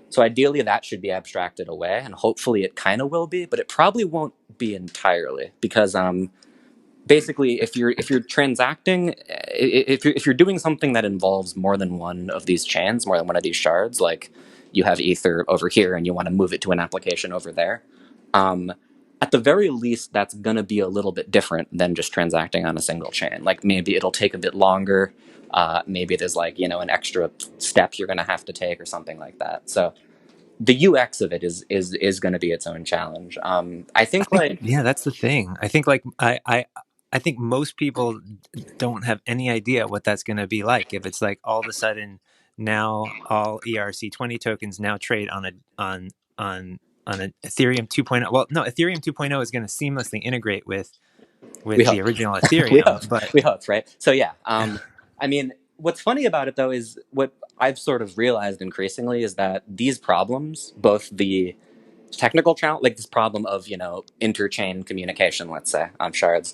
So ideally that should be abstracted away, and hopefully it kind of will be, but it probably won't be entirely, because basically if you're transacting, if you're doing something that involves more than one of these chains, more than one of these shards, like you have Ether over here and you want to move it to an application over there, at the very least, that's going to be a little bit different than just transacting on a single chain. Like, maybe it'll take a bit longer. Maybe there's like, an extra step you're going to have to take or something like that. So the UX of it is going to be its own challenge. I think that's the thing. I think like I think most people don't have any idea what that's going to be like. If it's like all of a sudden now all ERC20 tokens now trade on an Ethereum 2.0. Well, no, Ethereum 2.0 is going to seamlessly integrate with the original Ethereum. we hope, right? So yeah, I mean, what's funny about it though is what I've sort of realized increasingly is that these problems, both the technical challenge, like this problem of interchain communication, let's say on shards,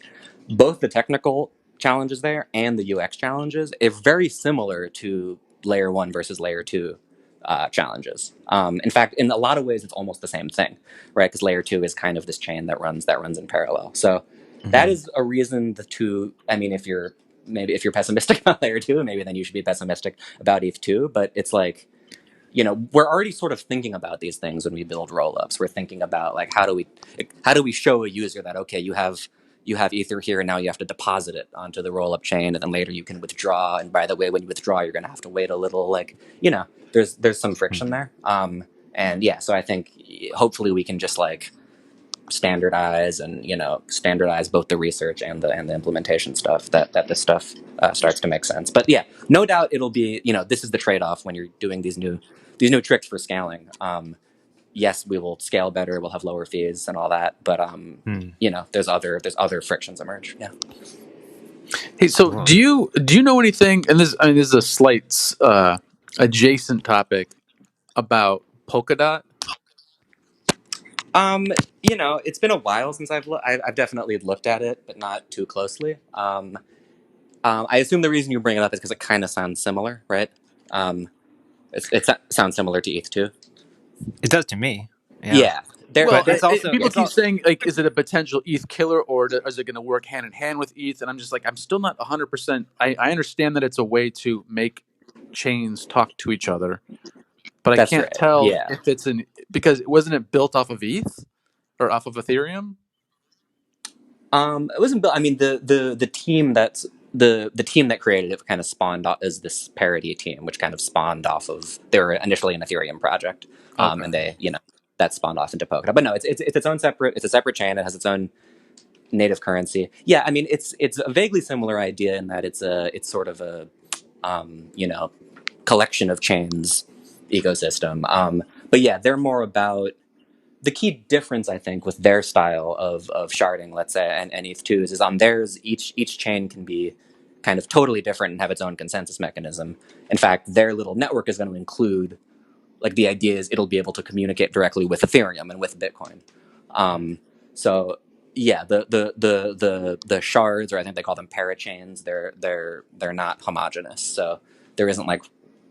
both the technical challenges there and the UX challenges are very similar to layer 1 versus layer 2 challenges. In fact, in a lot of ways, it's almost the same thing, right? Because layer 2 is kind of this chain that runs in parallel. So that is a reason I mean, if you're pessimistic about layer 2, maybe then you should be pessimistic about ETH2. But it's like, we're already sort of thinking about these things when we build rollups. We're thinking about like how do we show a user that, okay, you have ether here and now you have to deposit it onto the rollup chain and then later you can withdraw, and by the way, when you withdraw you're going to have to wait a little, like, there's some friction there. And yeah, so I think hopefully we can just like standardize both the research and the implementation stuff, that this stuff starts to make sense. But yeah, no doubt it'll be, this is the trade-off when you're doing these new tricks for scaling. Yes, we will scale better, we'll have lower fees and all that, but there's other frictions emerge. Yeah. Hey, so Cool. do you know anything? And this is a slight adjacent topic about Polkadot. It's been a while since I've definitely looked at it, but not too closely. I assume the reason you bring it up is because it kind of sounds similar, right? It sounds similar to ETH too. It does to me. Yeah. Yeah. Well, But it's also people it's keep all, saying, like, is it a potential ETH killer, or is it going to work hand in hand with ETH? And I'm just like, I'm still not 100%. I understand that it's a way to make chains talk to each other, but I That's can't right. tell Yeah. if it's because wasn't it built off of ETH or off of Ethereum? It wasn't built. I mean, the team the team that created it kind of spawned off as this parody team, which kind of spawned off of, they were initially an Ethereum project, Okay. and they that spawned off into Polkadot. But no, it's its own separate. It's a separate chain. It has its own native currency. Yeah, I mean, it's a vaguely similar idea in that it's sort of a collection of chains ecosystem. But yeah, they're more about, the key difference, I think, with their style of sharding, let's say, and ETH2s is on theirs, each chain can be kind of totally different and have its own consensus mechanism. In fact, their little network is going to include, like, the idea is it'll be able to communicate directly with Ethereum and with Bitcoin. So yeah, the shards, or I think they call them parachains, they're not homogenous. So there isn't like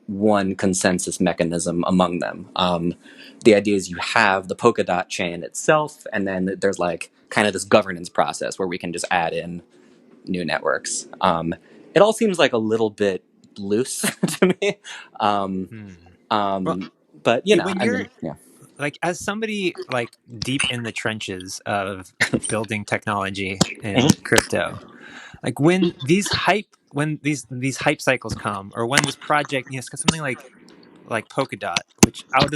one consensus mechanism among them. The idea is you have the Polkadot chain itself, and then there's like kind of this governance process where we can just add in new networks. It all seems like a little bit loose to me. well, But when you're like, as somebody like deep in the trenches of building technology in crypto, like when these hype cycles come, or when this project, something like Polkadot, which out of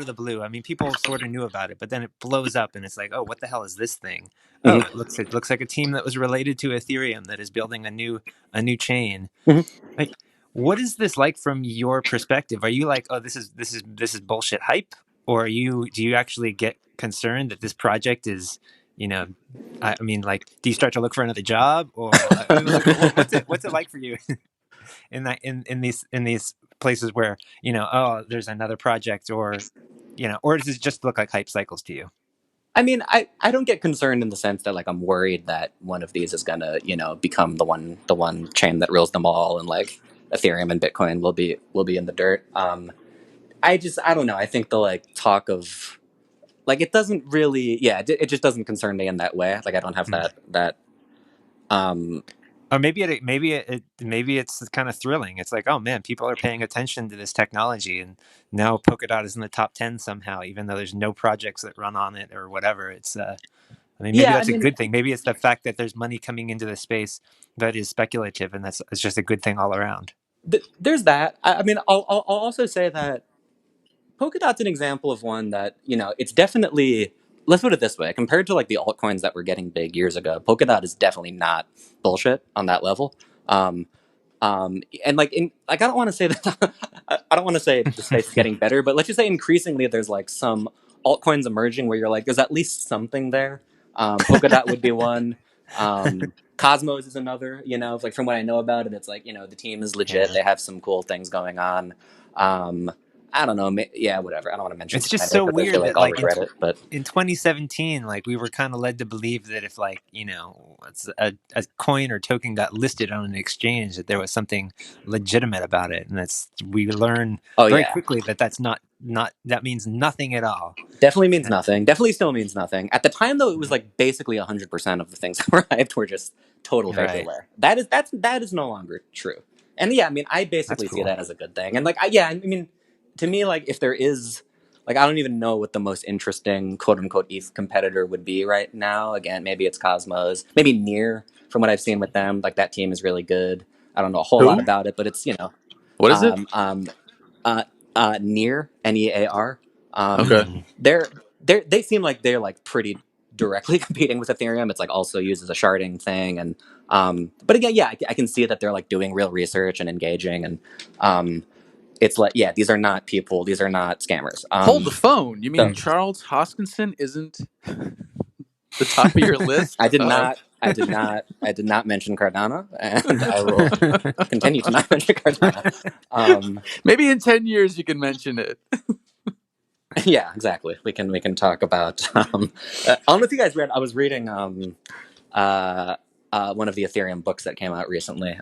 the blue, I mean, people sort of knew about it, but then it blows up, and it's like, oh, what the hell is this thing? Oh, Mhm. it looks like a team that was related to Ethereum that is building a new chain. Mhm. Like, what is this like from your perspective? Are you like, oh, this is bullshit hype, or do you actually get concerned that this project is, I mean, like, do you start to look for another job, or I mean, like, what's it like for you in that in these places where, oh, there's another project, or or does it just look like hype cycles to you? I mean, I don't get concerned in the sense that, like, I'm worried that one of these is gonna, become the one chain that rules them all, and like Ethereum and Bitcoin will be in the dirt. I don't know. I think the, like, talk of, like, it doesn't really, it just doesn't concern me in that way. Like, I don't have that Or maybe it's kind of thrilling. It's like, oh man, people are paying attention to this technology, and now Polkadot is in the top 10 somehow, even though there's no projects that run on it or whatever. It's I mean, maybe yeah. I that's a mean, good thing. Maybe it's the fact that there's money coming into the space that is speculative, and it's just a good thing all around. there's that. I mean, I'll also say that Polkadot's an example of one that, it's definitely, let's put it this way, compared to like the altcoins that were getting big years ago, Polkadot is definitely not bullshit on that level. Um, and like, I don't want to say that I don't want to say the space is getting better, but let's just say increasingly there's like some altcoins emerging where you're like, there's at least something there. Polkadot would be one. Cosmos is another. Like, from what I know about it, it's like, the team is legit. Yeah. They have some cool things going on. I don't know. Yeah, whatever. I don't want to mention It's too just many so because I feel weird like that, I'll like, regret it. But in 2017, like, we were kind of led to believe that if, like, it's a coin or token got listed on an exchange, that there was something legitimate about it, and we learn oh very yeah, quickly that that's not that means nothing at all. definitely means nothing. Definitely still means nothing. At the time, though, it was like basically 100% of the things that were hyped were just total Right. vaporware. That is no longer true. And yeah, I mean, I That's basically see cool. that as a good thing. And like, I mean, to me, like, if there is, like, I don't even know what the most interesting quote unquote ETH competitor would be right now. Again, maybe it's Cosmos, maybe Near. From what I've seen with them, like, that team is really good. I don't know a whole lot Who? about it, but it's, you know, What is it? uh, Near, NEAR. Okay. They seem like they're like pretty directly competing with Ethereum. It's like also uses a sharding thing, and but again, yeah, I can see that they're like doing real research and engaging, and it's like, yeah, these are not people, these are not scammers. Hold the phone. You mean So Charles Hoskinson isn't the top of your list? I did not mention Cardano, and I will continue to not mention Cardano. Maybe in 10 years you can mention it. Yeah, exactly. We can talk about. I don't know if you guys read. I was reading one of the Ethereum books that came out recently.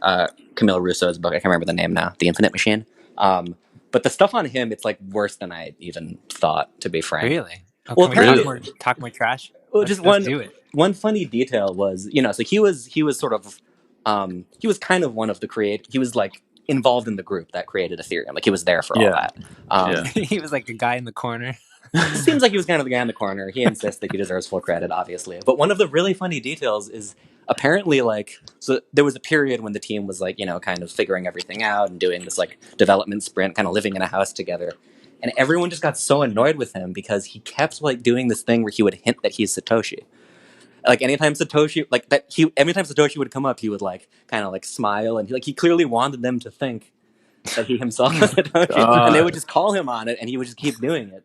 Camille Rousseau's book. I can't remember the name now. The Infinite Machine. But the stuff on him, it's like worse than I even thought. To be frank. Really? Oh, Well, can we Really? talk more trash? Well, Let's do it. one funny detail was, you know, so he was sort of he was kind of one of the he was like involved in the group that created Ethereum. Like, he was there for all Yeah. that. He was like a guy in the corner. Seems like he was kind of the guy in the corner. He insists that he deserves full credit, obviously. But one of the really funny details is apparently, like, so there was a period when the team was like, you know, kind of figuring everything out and doing this like development sprint, kind of living in a house together. And everyone just got so annoyed with him because he kept like doing this thing where he would hint that he's Satoshi. Like, anytime Satoshi, like that, every time Satoshi would come up, he would like kind of like smile, and he clearly wanted them to think that he himself was Satoshi, and they would just call him on it, and he would just keep doing it.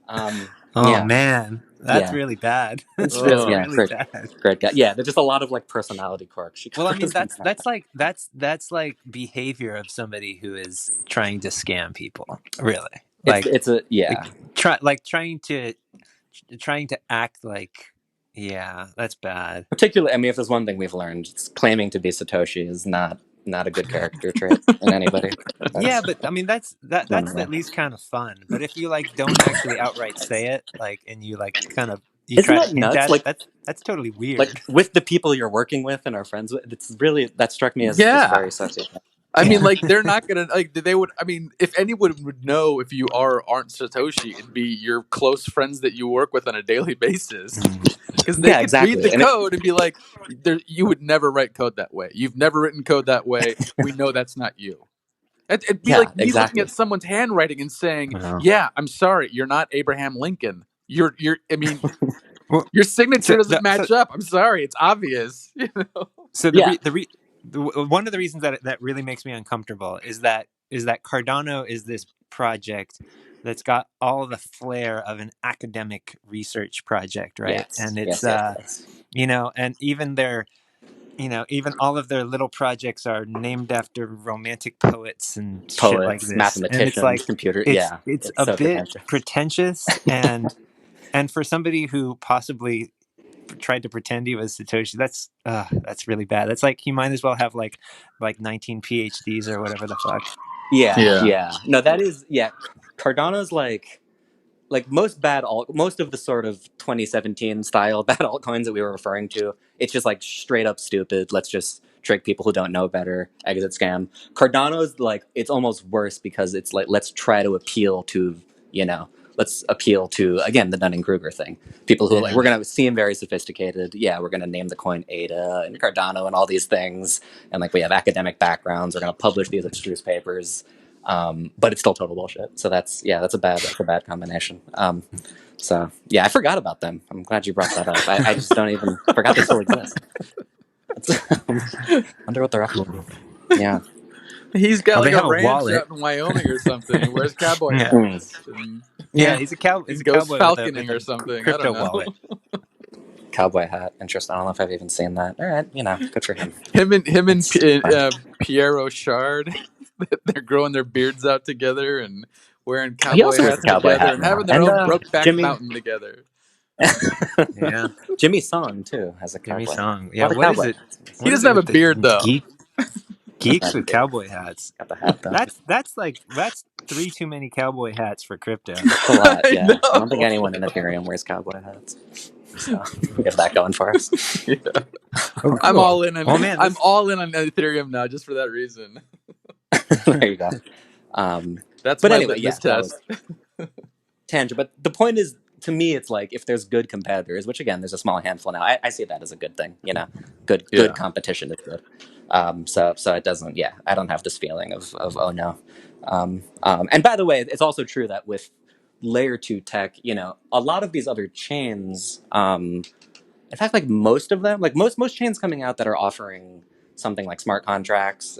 Oh man, that's Yeah. really bad. That's Oh. really Yeah, bad. great guy. Yeah, there's just a lot of like personality quirks. Well, I mean, that's like behavior of somebody who is trying to scam people. Really, like it's a yeah. trying to act like, yeah, that's bad. Particularly, I mean, if there's one thing we've learned, it's claiming to be Satoshi is not a good character trait in anybody. Yeah, but I mean, that's at least kind of fun. But if you like don't actually outright say it, like, and you like kind of Isn't try to that hint nuts? at Like, it, that's totally weird. Like, with the people you're working with and are friends with, it's really, that struck me as Yeah. very sociopathic. I mean, like, they're not gonna like. They would. I mean, if anyone would know if you aren't Satoshi, it'd be your close friends that you work with on a daily basis, because they could read the code and be like, "You would never write code that way. You've never written code that way. We know that's not you." It'd be like me looking at someone's handwriting and saying, "Yeah, I'm sorry, you're not Abraham Lincoln. You're. I mean, your signature doesn't match up. I'm sorry, it's obvious." You know. So one of the reasons that really makes me uncomfortable is that Cardano is this project that's got all the flair of an academic research project, right? Yes, and it's yes. you know, and even even all of their little projects are named after romantic poets and shit like this, mathematicians, and it's like computer. It's a so bit pretentious, and for somebody who possibly tried to pretend he was Satoshi, that's really bad. That's like, he might as well have like 19 PhDs or whatever the fuck. Yeah. No, that is, Cardano's like most of the sort of 2017 style bad altcoins that we were referring to, it's just like straight up stupid. Let's just trick people who don't know better, exit scam. Cardano's like, it's almost worse because it's like, let's try to appeal to, again, the Dunning-Kruger thing. People who like, we're going to seem very sophisticated. Yeah, we're going to name the coin ADA and Cardano and all these things. And like, we have academic backgrounds. We're going to publish these abstruse papers. But it's still total bullshit. So that's a bad combination. So yeah, I forgot about them. I'm glad you brought that up. I just don't even forgot they still exist. Wonder what they're up to. Yeah. He's got like a ranch wallet out in Wyoming or something. He wears cowboy hats. Yeah, he's a he goes cowboy falconing with or something. Crypto I don't know. wallet. Cowboy hat. Interesting. I don't know if I've even seen that. All right, good for him. Him and Pierre Rochard, they're growing their beards out together and wearing cowboy hats together and having their own Brokeback Mountain together. Yeah, Jimmy Song too has a cowboy. Jimmy Song. Yeah, what is it? He doesn't have a beard though. Geeks with cowboy hats. Got the hat though. That's 3 too many cowboy hats for crypto. That's a lot. Yeah, I don't think anyone in Ethereum wears cowboy hats. So we have that going for us. Yeah. Cool. I'm all in. I'm all in on Ethereum now, just for that reason. There you go. That's But my anyway, litmus yeah, that test. was tangent. But the point is, to me, it's like if there's good competitors, which again, there's a small handful now. I see that as a good thing. You know, good Yeah. competition is good. So it doesn't. Yeah, I don't have this feeling of oh no. And by the way, it's also true that with layer two tech, you know, a lot of these other chains. In fact, like most of them, like most chains coming out that are offering something like smart contracts,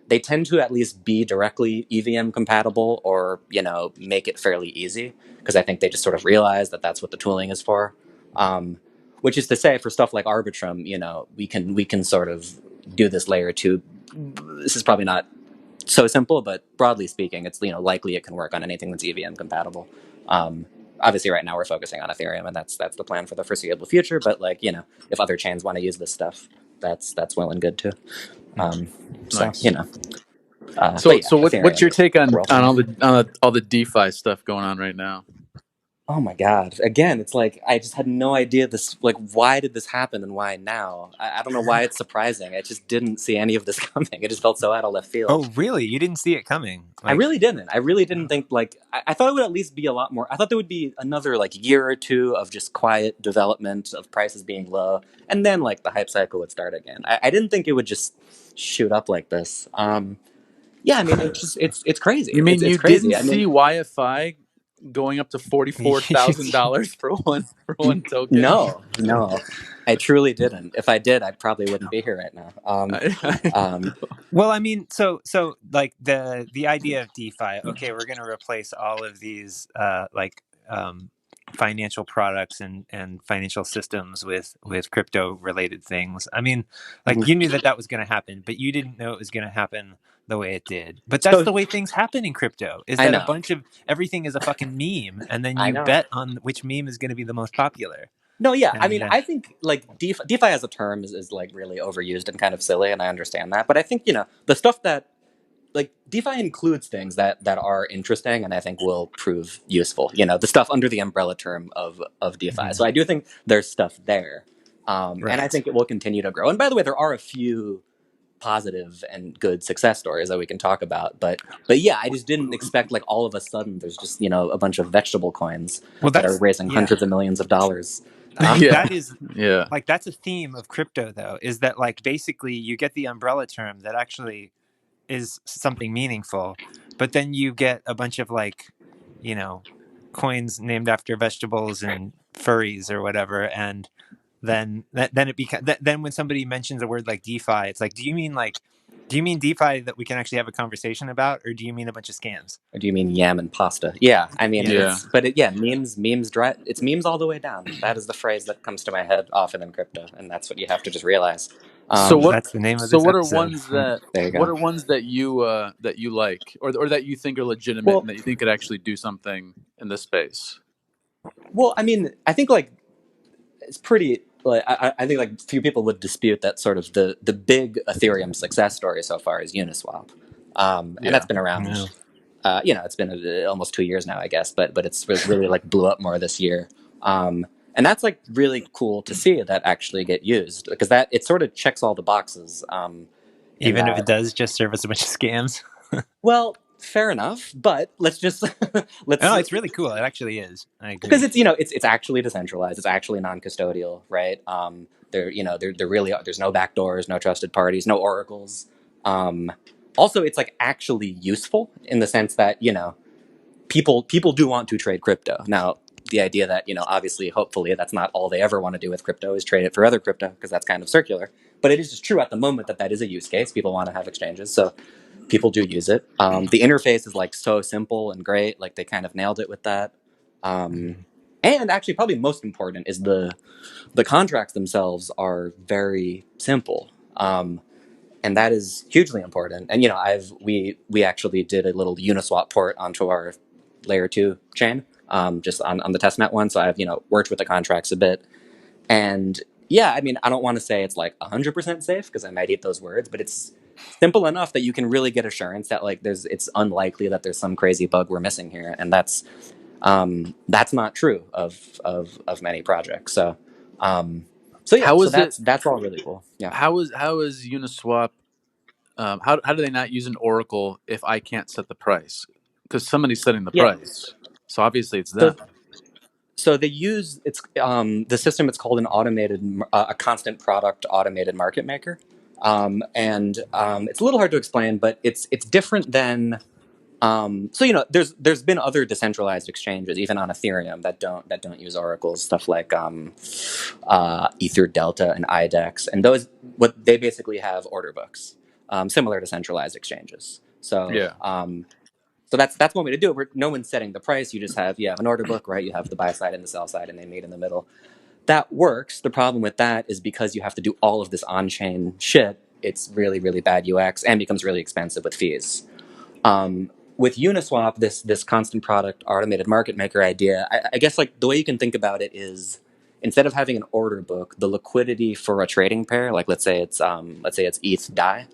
they tend to at least be directly EVM compatible, or you know, make it fairly easy, because I think they just sort of realize that that's what the tooling is for. Um, which is to say, for stuff like Arbitrum, you know, we can sort of do this layer two. This is probably not so simple, but broadly speaking, it's, you know, likely it can work on anything that's EVM compatible. Um, Obviously, right now we're focusing on Ethereum, and that's the plan for the foreseeable future. But like, you know, if other chains want to use this stuff, that's well and good too. So Nice. you know, So but yeah, so what's Ethereum your is take the on world. all the DeFi stuff going on right now? Oh my god! Again, it's like I just had no idea this. Like, why did this happen and why now? I don't know why it's surprising. I just didn't see any of this coming. It just felt so out of left field. Oh, really? You didn't see it coming? I Like, really didn't. I really didn't think like I thought it would at least be a lot more. I thought there would be another like year or two of just quiet development of prices being low, and then like the hype cycle would start again. I didn't think it would just shoot up like this. Yeah, I mean it's just it's crazy. You mean It's you didn't crazy. I mean, see YFI going up to $44,000 for one token? no, I truly didn't. If I did, I probably wouldn't be here right now. I Um, well, I mean, so like the idea of DeFi. Okay, we're going to replace all of these financial products and financial systems with crypto related things. I mean, like you knew that that was going to happen, but you didn't know it was going to happen the way it did. But that's so the way things happen in crypto. Is I that a know, bunch of everything is a fucking meme, and then I you know. bet on which meme is going to be the most popular. No, yeah. I And mean, I think like DeFi as a term is like really overused and kind of silly, and I understand that. But I think, you know, the stuff that like DeFi includes things that are interesting and I think will prove useful. You know, the stuff under the umbrella term of DeFi. Mhm. So I do think there's stuff there, and I Right. think it will continue to grow. And by the way, there are a few positive and good success stories that we can talk about. But yeah, I just didn't expect like all of a sudden there's just, you know, a bunch of vegetable coins Well, that are that's raising yeah. hundreds of millions of dollars. yeah. That is Yeah. like that's a theme of crypto though, is that like basically you get the umbrella term that actually is something meaningful, but then you get a bunch of like, you know, coins named after vegetables and furries or whatever, and then it becomes then when somebody mentions a word like DeFi, it's like, do you mean DeFi that we can actually have a conversation about, or do you mean a bunch of scams? Or do you mean yam and pasta? Yeah, I mean Yeah. Yeah. it's, but yeah, memes drive. It's memes all the way down. That is the phrase that comes to my head often in crypto, and that's what you have to just realize. So Um, what That's the name of so this what are episode. ones that there you what go. are ones that you like or that you think are legitimate Well, and that you think could actually do something in this space? I mean, I think like it's pretty. Like I think like few people would dispute that sort of the big Ethereum success story so far is Uniswap, and Yeah. that's been around. No. You know, it's been almost 2 years now, I guess, but it's really like blew up more this year. And that's like really cool to see that actually get used, because that it sort of checks all the boxes. In Even if it that, does just serve as a bunch of scams. well, fair enough, but let's just let's, No, it's really cool. It actually is. I because agree. it's, you know, it's actually decentralized, it's actually non-custodial, right? There, you know, there really are, there's no backdoors, no trusted parties, no oracles. Um, Also, it's like actually useful in the sense that, you know, people do want to trade crypto. Now, the idea that, you know, obviously, hopefully, that's not all they ever want to do with crypto is trade it for other crypto, because that's kind of circular. But it is just true at the moment that that is a use case. People want to have exchanges, so people do use it. The interface is like so simple and great. Like they kind of nailed it with that. Um, Mhm. and actually, probably most important is the contracts themselves are very simple. And that is hugely important. And you know, we actually did a little Uniswap port onto our layer two chain, just on the testnet one. So I've, you know, worked with the contracts a bit, and yeah, I mean, I don't want to say it's like 100% safe because I might eat those words, but it's simple enough that you can really get assurance that like it's unlikely that there's some crazy bug we're missing here, and that's not true of many projects. So yeah, How so is it that's all really cool. Yeah. how is Uniswap how do they not use an oracle if I can't set the price? because somebody's setting the Yeah. price, so obviously it's So them. so they use the system. It's called a constant product automated market maker, and it's a little hard to explain, but it's different than. So there's been other decentralized exchanges, even on Ethereum, that don't use oracles, stuff like Ether Delta and IDEX, and those what they basically have order books, similar to centralized exchanges. So Yeah. so that's one way to do it. Where no one's setting the price. You have an order book, right? You have the buy side and the sell side, and they meet in the middle. That works. The problem with that is because you have to do all of this on-chain shit. It's really really bad UX and becomes really expensive with fees. With Uniswap, this constant product automated market maker idea, I guess like the way you can think about it is instead of having an order book, the liquidity for a trading pair, like let's say it's ETH DAI,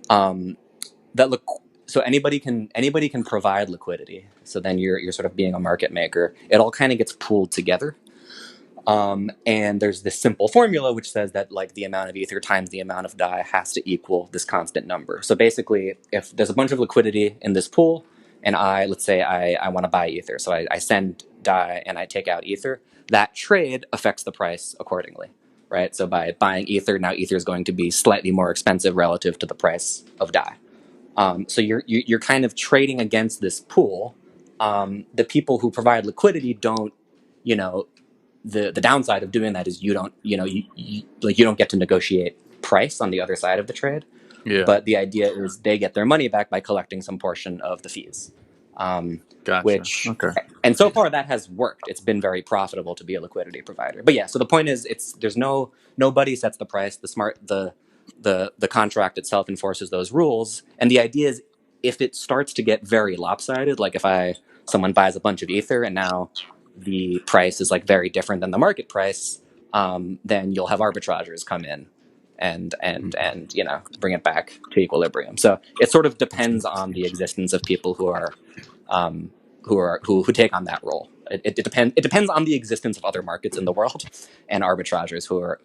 um, that look so anybody can provide liquidity. So then you're sort of being a market maker. It all kind of gets pooled together. And there's this simple formula which says that like the amount of ether times the amount of DAI has to equal this constant number. So basically, if there's a bunch of liquidity in this pool, and let's say I want to buy ether, so I send DAI and I take out ether, that trade affects the price accordingly, right? So by buying ether, now ether is going to be slightly more expensive relative to the price of DAI. So you're kind of trading against this pool. The people who provide liquidity don't, you know, the downside of doing that is you don't you don't get to negotiate price on the other side of the trade. Yeah. But the idea is they get their money back by collecting some portion of the fees. Gotcha. Which Okay. and so far that has worked. It's been very profitable to be a liquidity provider. But yeah, so the point is there's nobody sets the price. The contract itself enforces those rules. And the idea is if it starts to get very lopsided, like if someone buys a bunch of ether and now the price is like very different than the market price, then you'll have arbitrageurs come in and bring it back to equilibrium. So it sort of depends on the existence of people um, who take on that role. It depends on the existence of other markets in the world and arbitrageurs who are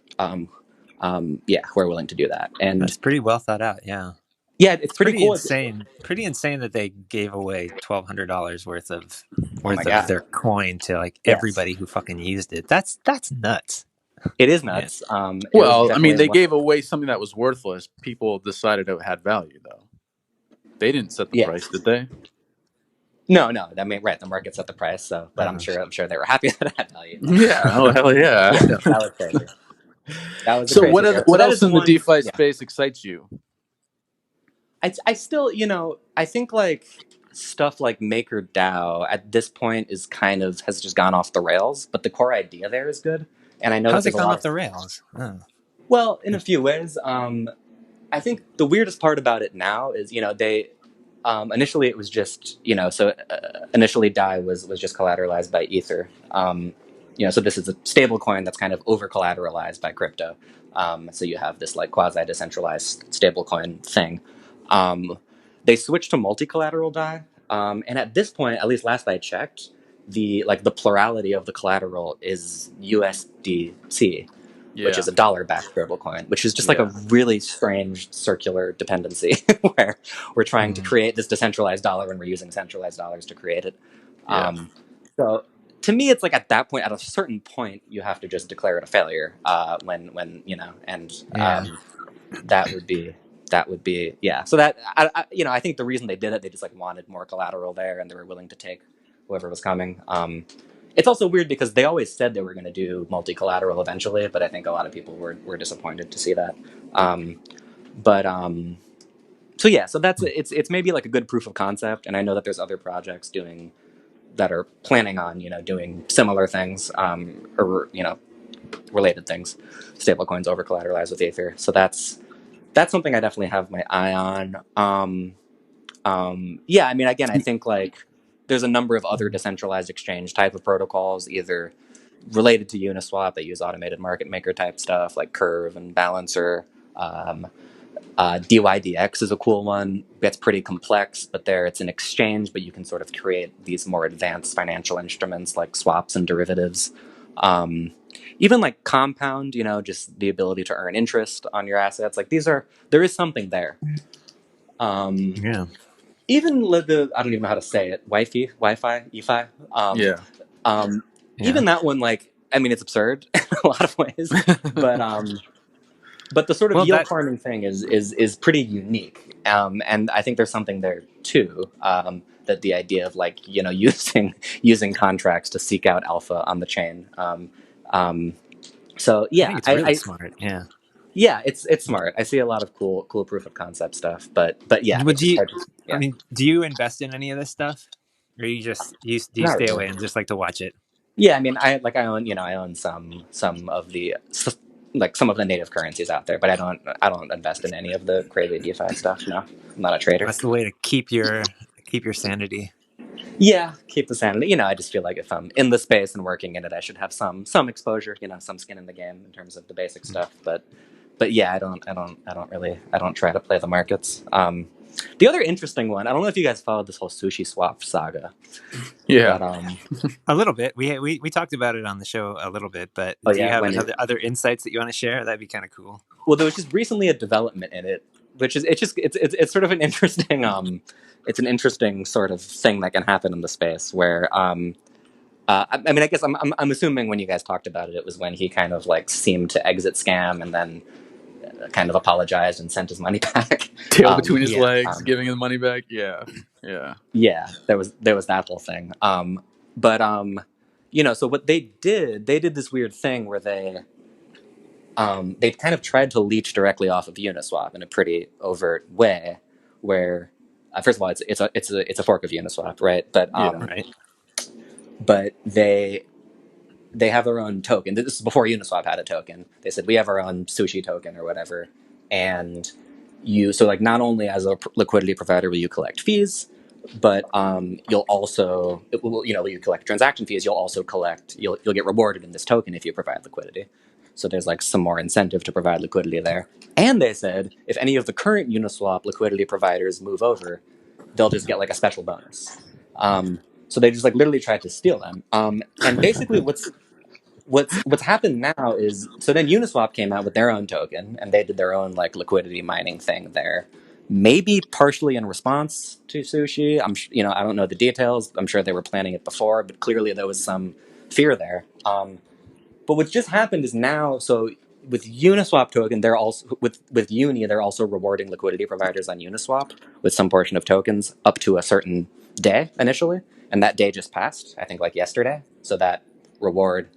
who are willing to do that. And That's pretty well thought out. Yeah, yeah, it's it's pretty pretty cool. insane. Pretty insane that they gave away $1,200 Oh my worth of god, their coin to like yes, everybody who fucking used it. That's nuts. it is Yeah. nuts. It was Well, I mean, definitely they one. gave away something that was worthless. People decided it had value, though. They didn't set the Yeah. price, did they? No. I mean, right. The market set the price, but I'm Uh, sure they were happy that it had value. Yeah. Oh, hell yeah. Yeah, that was crazy. That was a So crazy pair. So what that else is in the one. DeFi Yeah. space excites you? I still, I think like stuff like MakerDAO at this point is kind of has just gone off the rails, but the core idea there is good. And I know that how's it there's a gone lot off of, the rails? Oh. well, in a few ways. I think the weirdest part about it now is, they initially it was just, initially DAI was just collateralized by Ether. So this is a stable coin that's kind of over collateralized by crypto. So you have this like quasi decentralized stable coin thing. Um, they switched to multi collateral DAI, and at this point, at least last I checked, the plurality of the collateral is USDC, which Yeah. is a dollar-backed stablecoin, which is just like a Yeah. really strange circular dependency where we're trying to Mm. create this decentralized dollar and we're using centralized dollars to create it. Yeah. So to me, it's like at that point, at a certain point, you have to just declare it a failure. When and Yeah. that would be yeah. So that I think the reason they did it, they just like wanted more collateral there, and they were willing to take whoever was coming. It's also weird because they always said they were going to do multi-collateral eventually, but I think a lot of people were disappointed to see that. But so yeah, so that's it's maybe like a good proof of concept, and I know that there's other projects that are planning on doing similar things, or related things, stablecoins over collateralized with Ether. So that's something I definitely have my eye on. Yeah, I mean, again, I think like there's a number of other decentralized exchange type of protocols, either related to Uniswap that use automated market maker type stuff like Curve and Balancer. DYDX is a cool one. It's pretty complex, but it's an exchange, but you can sort of create these more advanced financial instruments like swaps and derivatives. Um, Even like Compound, just the ability to earn interest on your assets. Like there is something there. Yeah. even the I don't even know how to say it. Wi-Fi, EFI. Yeah. Even that one, like, I mean, it's absurd in a lot of ways, but the sort of Well, yield that farming thing is pretty unique, and I think there's something there too. That the idea of, like, using contracts to seek out alpha on the chain. So I think yeah, it's really smart. Yeah. yeah, it's smart. I see a lot of cool proof of concept stuff, but yeah, Would it's just you? hard to, I yeah, mean, do you invest in any of this stuff, or do you not stay really. away and just like to watch it? Yeah, I mean, I own some of the like some of the native currencies out there, but I don't invest in any of the crazy DeFi stuff. No, I'm not a trader. That's the way to keep your sanity. Yeah, keep the sanity. I just feel like if I'm in the space and working in it, I should have some exposure. Some skin in the game in terms of the basic stuff. But yeah, I don't try to play the markets. The other interesting one, I don't know if you guys followed this whole sushi swap saga, Yeah. but A little bit. We talked about it on the show a little bit, but oh do you yeah, have when other insights that you want to share? That'd be kind of cool. well, there was just recently a development in it, which is it's sort of an interesting it's an interesting sort of thing that can happen in the space where I mean, I guess I'm assuming when you guys talked about it, it was when he kind of like seemed to exit scam and then kind of apologized and sent his money back. Tail between his Yeah. legs, giving him the money back. Yeah. Yeah. Yeah, there was that whole thing. But so what they did this weird thing where they kind of tried to leech directly off of Uniswap in a pretty overt way, where first of all it's a fork of Uniswap, right? Yeah. Right. But they have their own token. This is before Uniswap had a token. They said we have our own sushi token or whatever, and so like not only as a liquidity provider will you collect fees, but you'll also you collect transaction fees. You'll get rewarded in this token if you provide liquidity. So there's like some more incentive to provide liquidity there. And they said if any of the current Uniswap liquidity providers move over, they'll just get like a special bonus. So they just like literally tried to steal them. And basically what's happened now is, so then Uniswap came out with their own token and they did their own like liquidity mining thing there, maybe partially in response to sushi. I don't know the details. I'm sure they were planning it before, but clearly there was some fear there. But what's just happened is now, so with Uniswap token, they're also with Uni, they're also rewarding liquidity providers on Uniswap with some portion of tokens up to a certain day initially, and that day just passed, I think, like yesterday. So that reward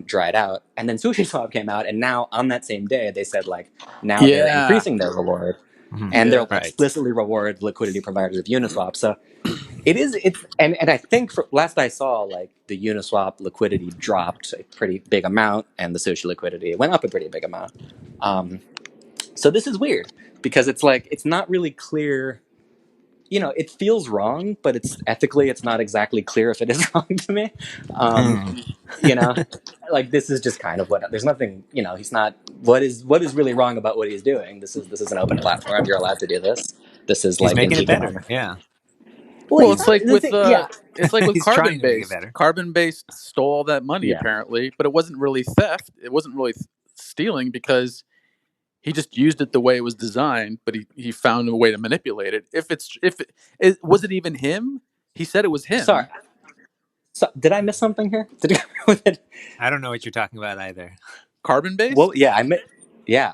dried out, and then SushiSwap came out, and now on that same day they said like now they're Yeah. increasing their reward, Mhm. and they'll Yeah. Right. explicitly reward liquidity providers of Uniswap. So and I think last I saw, like the Uniswap liquidity dropped a pretty big amount, and the Sushi liquidity went up a pretty big amount. So this is weird because it's like it's not really clear. It feels wrong, but it's not exactly clear if it is wrong to me. You know, like this is just kind of what. There's nothing. He's not. What is really wrong about what he's doing? This is an open platform. You're allowed to do this. This is He's like an making it better. economic. Yeah. Well, Well, he's it's not like the with thing. Yeah, He's Carbon trying to make it Based. better. Carbon Based stole all that money yeah. apparently, but it wasn't really theft. It wasn't really stealing because he just used it the way it was designed, but he found a way to manipulate it. Was it even him? He said it was Sorry. him. So, did I miss something here? Did with it? I don't know what you're talking about either. Carbon Well, Based? yeah, yeah,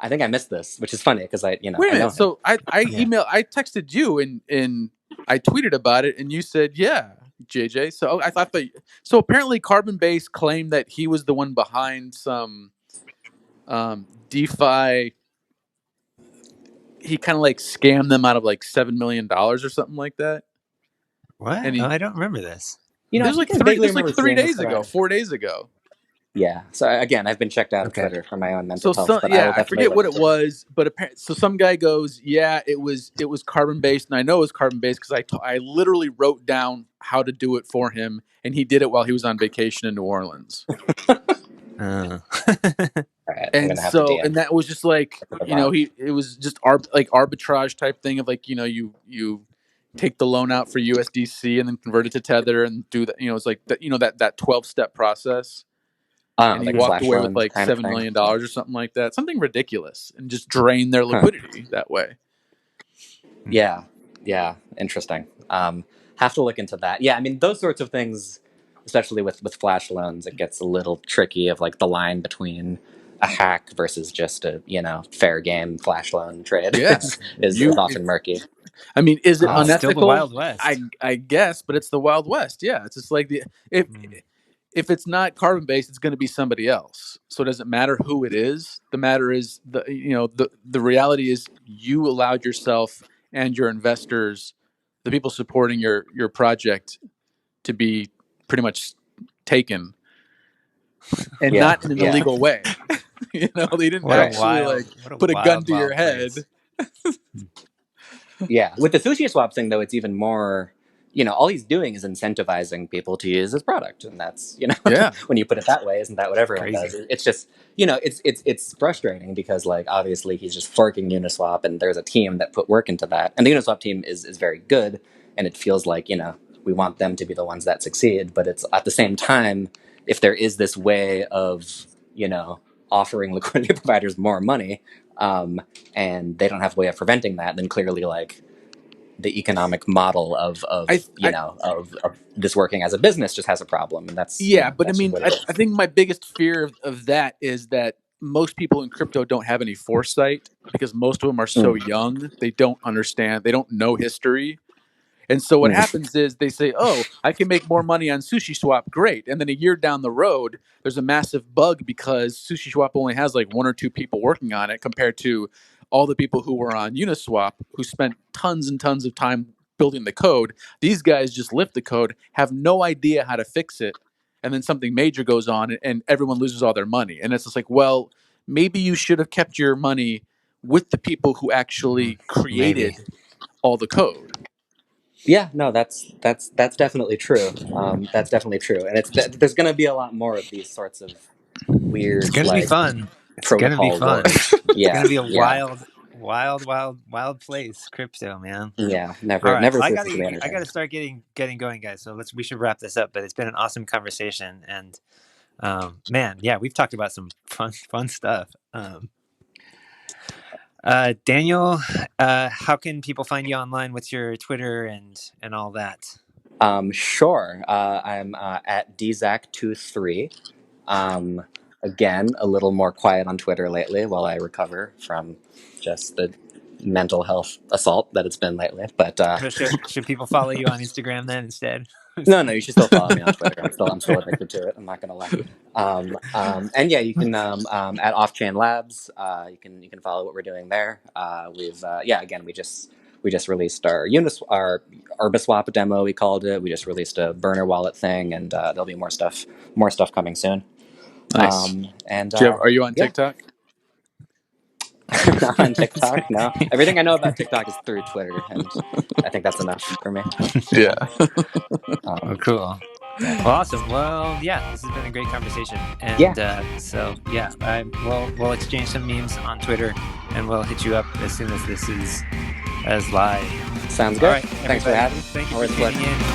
I think I missed this, which is funny because Wait a I know minute. him. So Yeah. I texted you and I tweeted about it and you said, "Yeah, JJ." So I thought so apparently Carbon Based claimed that he was the one behind some DeFi. He kind of like scammed them out of like $7 million or something like that. What? And Oh, I don't remember this. I this was think like I vaguely this was remember like 3 seeing this, days but ago, 4 days ago. yeah. So again, I've been checked out of Okay. Twitter for my own mental So health, but I will I definitely forget look what it into it. was, but apparently, so some guy goes, "Yeah, it was Carbon Based," and I know it was Carbon Based because I literally wrote down how to do it for him, and he did it while he was on vacation in New Orleans. Oh. All right, I'm And gonna have to so, DM and that was just like, the bot. it was just like arbitrage type thing of like, you take the loan out for USDC and then convert it to Tether and do that. It's like that, that 12-step process. And he Like a walked flash away with loan like kind of $7 thing. million or something like that, something ridiculous, and just drain their Huh. liquidity that way. Yeah. Yeah, interesting. Have to look into that. Yeah, I mean, those sorts of things, especially with flash loans, it gets a little tricky of like the line between a hack versus just a fair game flash loan trade Yeah, is you. often murky. I mean, is it Well, it's still the unethical? Wild West. I guess, but it's the Wild West. Yeah, it's just like if if it's not carbon based, it's going to be somebody else. So it doesn't matter who it is. The matter is the reality is you allowed yourself and your investors, the people supporting your project, to be pretty much taken, and Yeah, not in an yeah, illegal way. They didn't What a right. actually wild, like what a put a gun wild, to your wild head. place. Yeah, with the sushi swap thing though, it's even more. All he's doing is incentivizing people to use his product, and that's Yeah, when you put it that way, isn't that what everyone Crazy. does? It's just it's frustrating because like obviously he's just forking Uniswap, and there's a team that put work into that, and the Uniswap team is very good, and it feels like we want them to be the ones that succeed, but it's at the same time, if there is this way of offering liquidity providers more money, and they don't have a way of preventing that, then clearly like the economic model I, I of this working as a business just has a problem, and that's Yeah, but I that's just mean, what it I is. think my biggest fear of that is that most people in crypto don't have any foresight because most of them are so Mm, young. They don't understand, they don't know history. And so what mm, happens is they say, "Oh, I can make more money on Sushi Swap. Great." And then a year down the road, there's a massive bug because Sushi Swap only has like one or two people working on it compared to all the people who were on Uniswap who spent tons and tons of time building the code. These guys just lift the code, have no idea how to fix it, and then something major goes on and everyone loses all their money. And it's just like, well, maybe you should have kept your money with the people who actually Maybe. created all the code. yeah, no, that's definitely true. That's definitely true, and there's going to be a lot more of these sorts of It's weird gonna be like fun. It's gonna be protocol fun. wars. It's Yeah, gonna be a yeah, wild, wild, wild, wild place, crypto, man. yeah. All Never right. never Well, ceases to be I gotta entertaining. start getting going, guys. So we should wrap this up. But it's been an awesome conversation, and man, yeah, we've talked about some fun stuff. Daniel, how can people find you online? What's your Twitter and all that? Sure. I'm at dzac23. Um, Again, a little more quiet on Twitter lately while I recover from just the mental health assault that it's been lately. But So should people follow you on Instagram then instead? no, you should still follow me on Twitter. I'm still addicted to it. I'm not gonna lie. And yeah, you can at Off Chain Labs. You can follow what we're doing there. Again, we just released our Arbiswap demo. We called it. We just released a burner wallet thing, and there'll be more stuff coming soon. Nice. And Are you on yeah, TikTok? not on TikTok. No, everything I know about TikTok is through Twitter, and I think that's enough for me. Yeah. Oh, Um, cool. yeah, Well, awesome. Well, yeah, this has been a great conversation, yeah, and so yeah, we'll exchange some memes on Twitter, and we'll hit you up as soon as this is as live. sounds All good. right, Thanks for everybody, having me. thank you Always for a pleasure. tuning in.